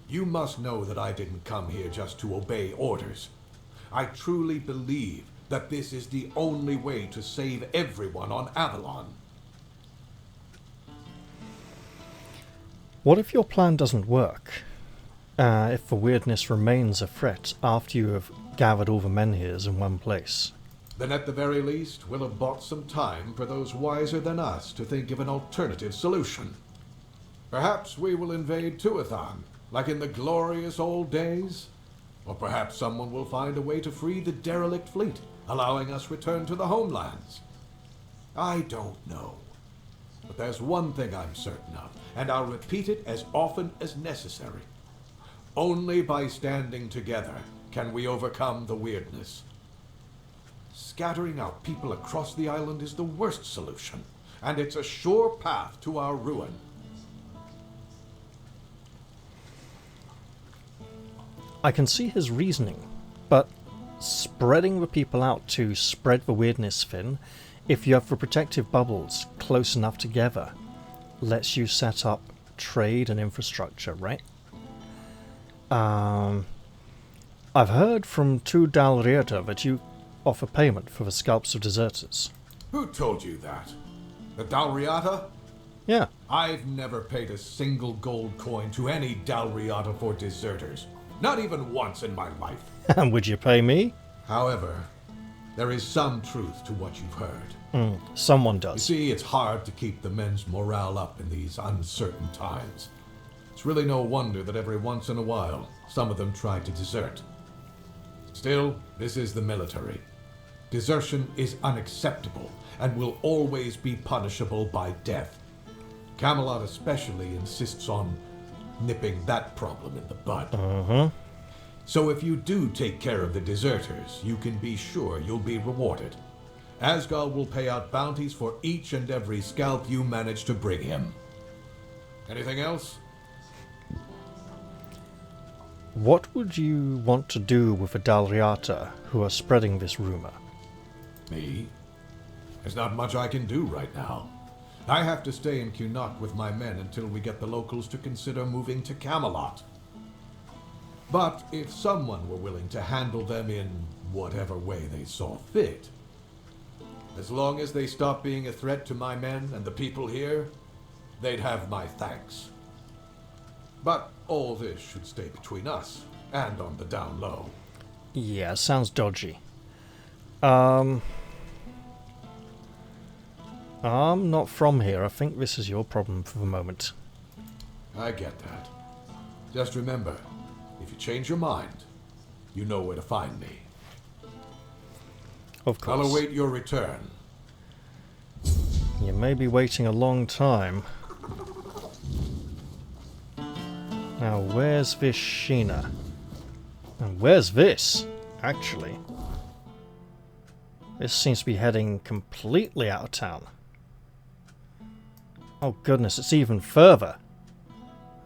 You must know that I didn't come here just to obey orders. I truly believe that this is the only way to save everyone on Avalon. What if your plan doesn't work? If the weirdness remains a threat after you have gathered all the Menhirs in one place? Then at the very least, we'll have bought some time for those wiser than us to think of an alternative solution. Perhaps we will invade Tuathan, like in the glorious old days. Or perhaps someone will find a way to free the derelict fleet, allowing us return to the homelands. I don't know. But there's one thing I'm certain of, and I'll repeat it as often as necessary. Only by standing together can we overcome the wyrdness. Scattering out people across the island is the worst solution, and it's a sure path to our ruin. I can see his reasoning, but spreading the people out to spread the weirdness thin, if you have the protective bubbles close enough together, lets you set up trade and infrastructure, right? I've heard from 2 Dalriata that you offer payment for the scalps of deserters. Who told you that? The Dalriata? Yeah. I've never paid a single gold coin to any Dalriata for deserters. Not even once in my life. And would you pay me? However, there is some truth to what you've heard. Someone does. You see, it's hard to keep the men's morale up in these uncertain times. It's really no wonder that every once in a while, some of them try to desert. Still, this is the military. Desertion is unacceptable and will always be punishable by death. Camelot especially insists on nipping that problem in the bud. So if you do take care of the deserters, you can be sure you'll be rewarded. Asgal will pay out bounties for each and every scalp you manage to bring him. Anything else? What would you want to do with the Dalriata who are spreading this rumor? Me? There's not much I can do right now. I have to stay in Cuanacht with my men until we get the locals to consider moving to Camelot. But if someone were willing to handle them in whatever way they saw fit, as long as they stopped being a threat to my men and the people here, they'd have my thanks. But all this should stay between us and on the down low. Yeah, sounds dodgy. I'm not from here. I think this is your problem for the moment. I get that. Just remember, if you change your mind, you know where to find me. Of course. I'll await your return. You may be waiting a long time. Now, where's this Sheena? And where's this, actually? This seems to be heading completely out of town. Oh goodness, it's even further.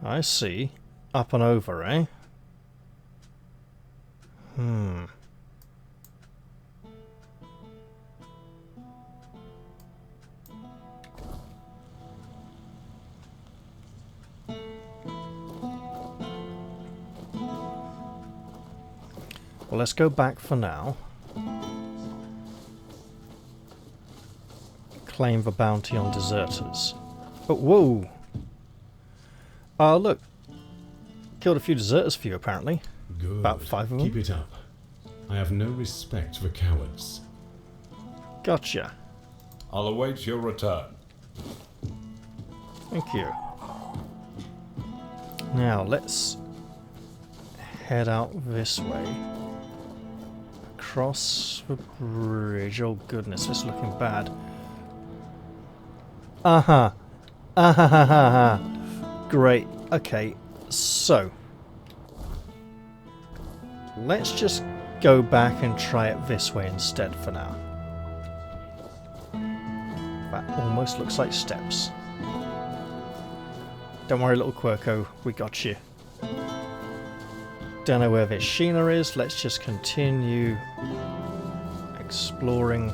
I see. Up and over, eh? Well, let's go back for now. Claim the bounty on deserters. Oh, whoa! Look. Killed a few deserters for you, apparently. Good. About 5 of them. Keep it up. I have no respect for cowards. Gotcha. I'll await your return. Thank you. Now, let's head out this way. Across the bridge. Oh goodness, this is looking bad. Uh-huh. Ah-ha-ha-ha-ha. Great. Okay, so let's just go back and try it this way instead for now. That almost looks like steps. Don't worry, little Quirko, we got you. Don't know where this Sheena is. Let's just continue exploring.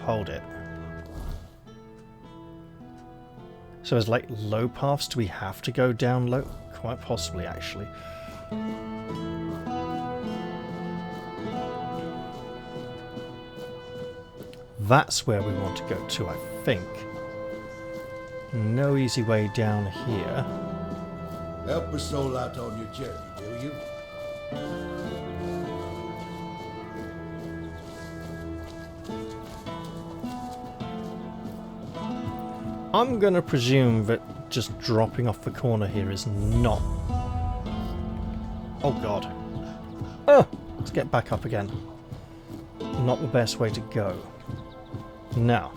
Hold it. So there's like low paths. Do we have to go down low? Quite possibly, actually. That's where we want to go to, I think. No easy way down here. Help a soul out on your journey, do you? I'm gonna presume that just dropping off the corner here is not... Oh god. Let's get back up again. Not the best way to go. Now.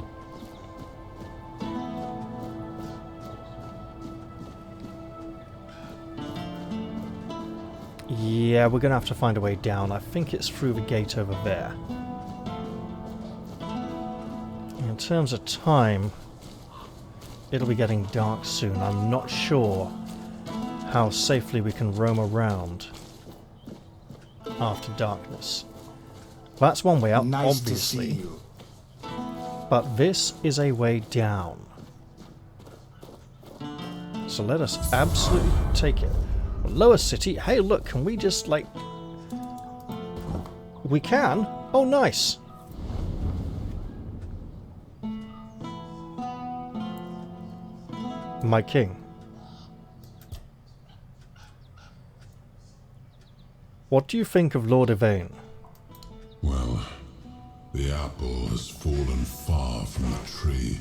Yeah, we're gonna have to find a way down. I think it's through the gate over there. In terms of time, it'll be getting dark soon. I'm not sure how safely we can roam around after darkness. That's one way up, Nice obviously. to see you. But this is a way down. So let us absolutely take it. Lower City. Hey, look, can we just, like... We can? Oh, nice. My king. What do you think of Lord Yvain? Well, the apple has fallen far from the tree.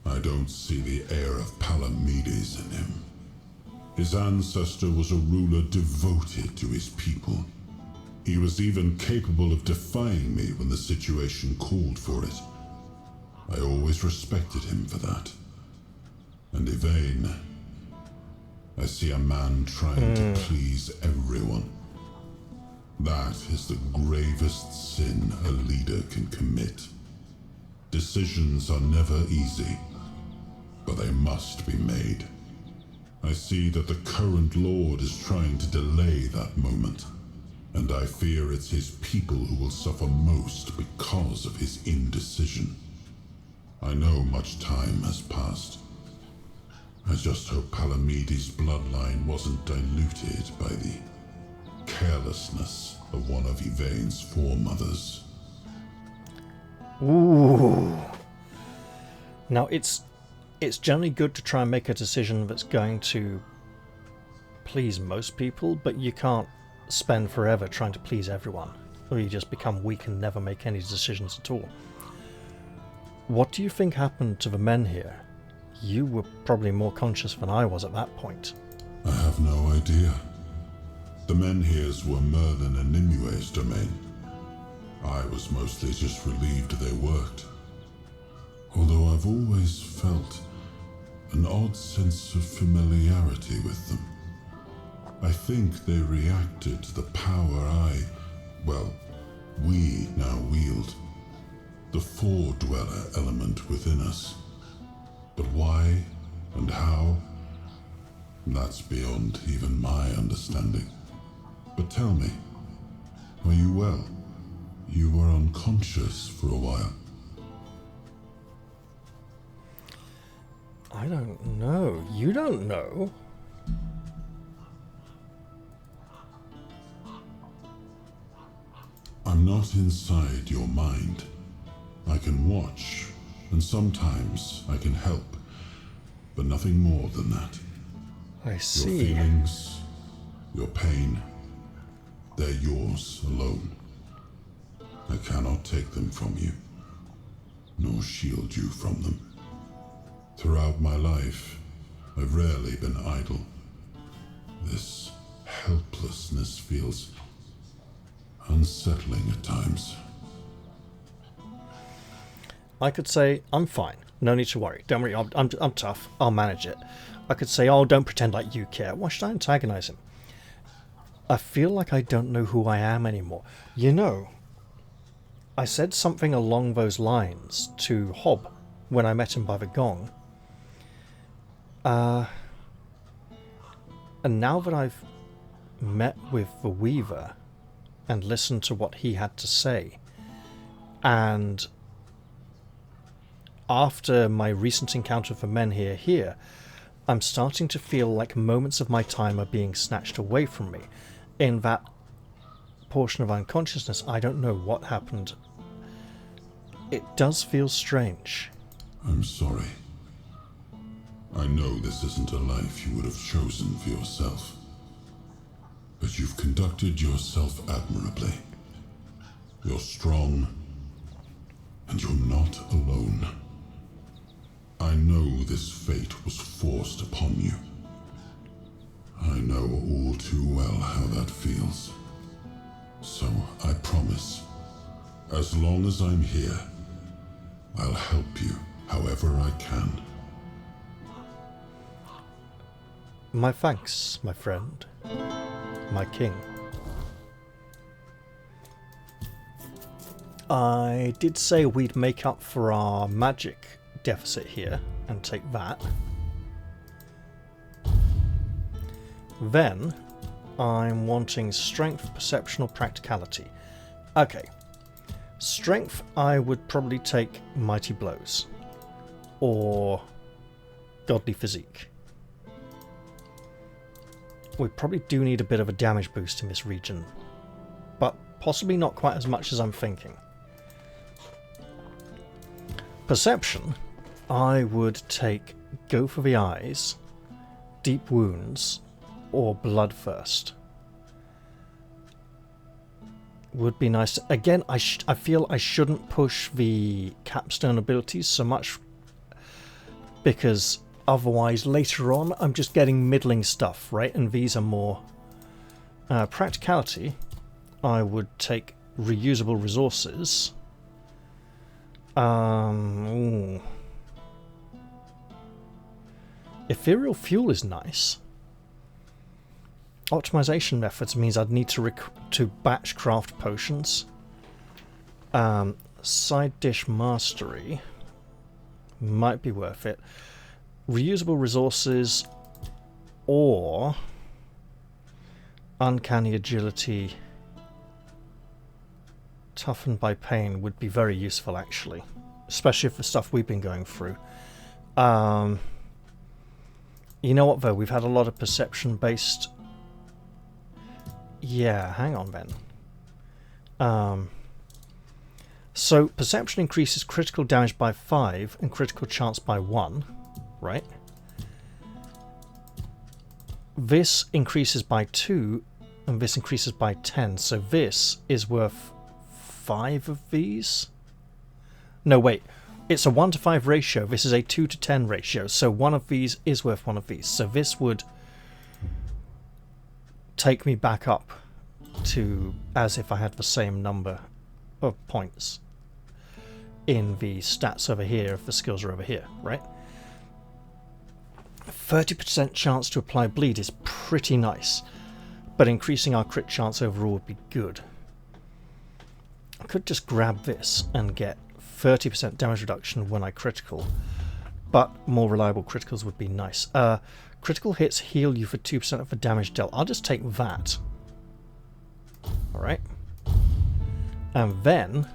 I don't see the heir of Palamedes in him. His ancestor was a ruler devoted to his people. He was even capable of defying me when the situation called for it. I always respected him for that. And Yvain, I see a man trying to please everyone. That is the gravest sin a leader can commit. Decisions are never easy, but they must be made. I see that the current lord is trying to delay that moment, and I fear it's his people who will suffer most because of his indecision. I know much time has passed. I just hope Palamedes' bloodline wasn't diluted by the carelessness of one of Yvain's foremothers. Ooh. Now, it's generally good to try and make a decision that's going to please most people, but you can't spend forever trying to please everyone. or you just become weak and never make any decisions at all. What do you think happened to the men here? You were probably more conscious than I was at that point. I have no idea. The menhirs were Merlin and Nimue's domain. I was mostly just relieved they worked. Although I've always felt an odd sense of familiarity with them. I think they reacted to the power we now wield. The Four-Dweller element within us. But why and how? That's beyond even my understanding. But tell me, are you well? You were unconscious for a while. I don't know. You don't know. I'm not inside your mind. I can watch, and sometimes I can help, but nothing more than that. I see. Your feelings, your pain, they're yours alone. I cannot take them from you, nor shield you from them. Throughout my life, I've rarely been idle. This helplessness feels unsettling at times. I could say, I'm fine. No need to worry. Don't worry, I'm tough. I'll manage it. I could say, oh, don't pretend like you care. Why should I antagonize him? I feel like I don't know who I am anymore. You know, I said something along those lines to Hob when I met him by the gong. And now that I've met with the Weaver and listened to what he had to say, and after my recent encounter with the men here, I'm starting to feel like moments of my time are being snatched away from me. In that portion of unconsciousness, I don't know what happened. It does feel strange. I'm sorry. I know this isn't a life you would have chosen for yourself. But you've conducted yourself admirably. You're strong, and you're not alone. I know this fate was forced upon you. I know all too well how that feels. So I promise, as long as I'm here, I'll help you however I can. My thanks, my friend. My king. I did say we'd make up for our magic deficit here and take that. Then I'm wanting strength, perception, or practicality. Okay. Strength, I would probably take mighty blows. Or godly physique. We probably do need a bit of a damage boost in this region, but possibly not quite as much as I'm thinking. Perception, I would take Go for the Eyes, Deep Wounds, or Bloodthirst. Would be nice. Again, I feel I shouldn't push the capstone abilities so much, because otherwise, later on, I'm just getting middling stuff, right? And these are more practicality. I would take reusable resources. Ethereal fuel is nice. Optimization methods means I'd need to batch craft potions. Side dish mastery might be worth it. Reusable resources or uncanny agility toughened by pain would be very useful, actually, especially for stuff we've been going through. You know what, though? We've had a lot of perception based. Yeah, hang on then. So perception increases critical damage by 5 and critical chance by 1. Right? This increases by 2 and this increases by 10, so this is worth 5 of these. No, wait. It's a 1 to 5 ratio. This is a 2 to 10 ratio. So one of these is worth one of these. So this would take me back up to as if I had the same number of points in the stats over here if the skills are over here, right? 30% chance to apply bleed is pretty nice, but increasing our crit chance overall would be good. I could just grab this and get 30% damage reduction when I critical, but more reliable criticals would be nice. Critical hits heal you for 2% of the damage dealt. I'll just take that. Alright. And then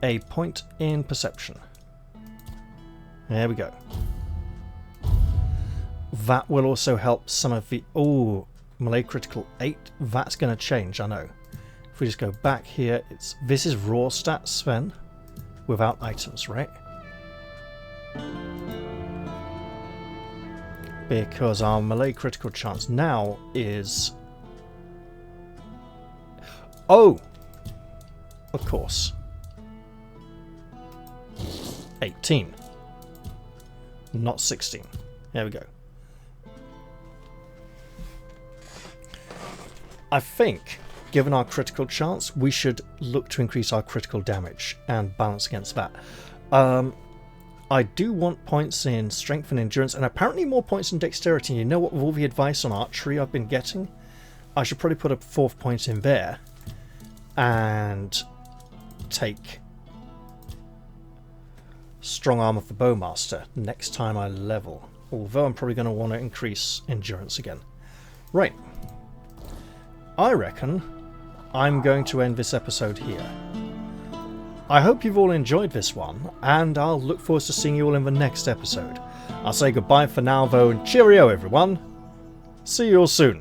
a point in perception. There we go. That will also help some of the... Oh, melee critical 8. That's going to change, I know. If we just go back here, this is raw stats, Sven, without items, right? Because our melee critical chance now is... Oh! Of course. 18. Not 16. There we go. I think, given our critical chance, we should look to increase our critical damage and balance against that. I do want points in strength and endurance, and apparently more points in dexterity. You know what, with all the advice on archery I've been getting, I should probably put a 4th point in there and take strong arm of the bowmaster next time I level, although I'm probably going to want to increase endurance again. Right, I reckon I'm going to end this episode here. I hope you've all enjoyed this one, and I'll look forward to seeing you all in the next episode. I'll say goodbye for now though, and cheerio everyone. See you all soon.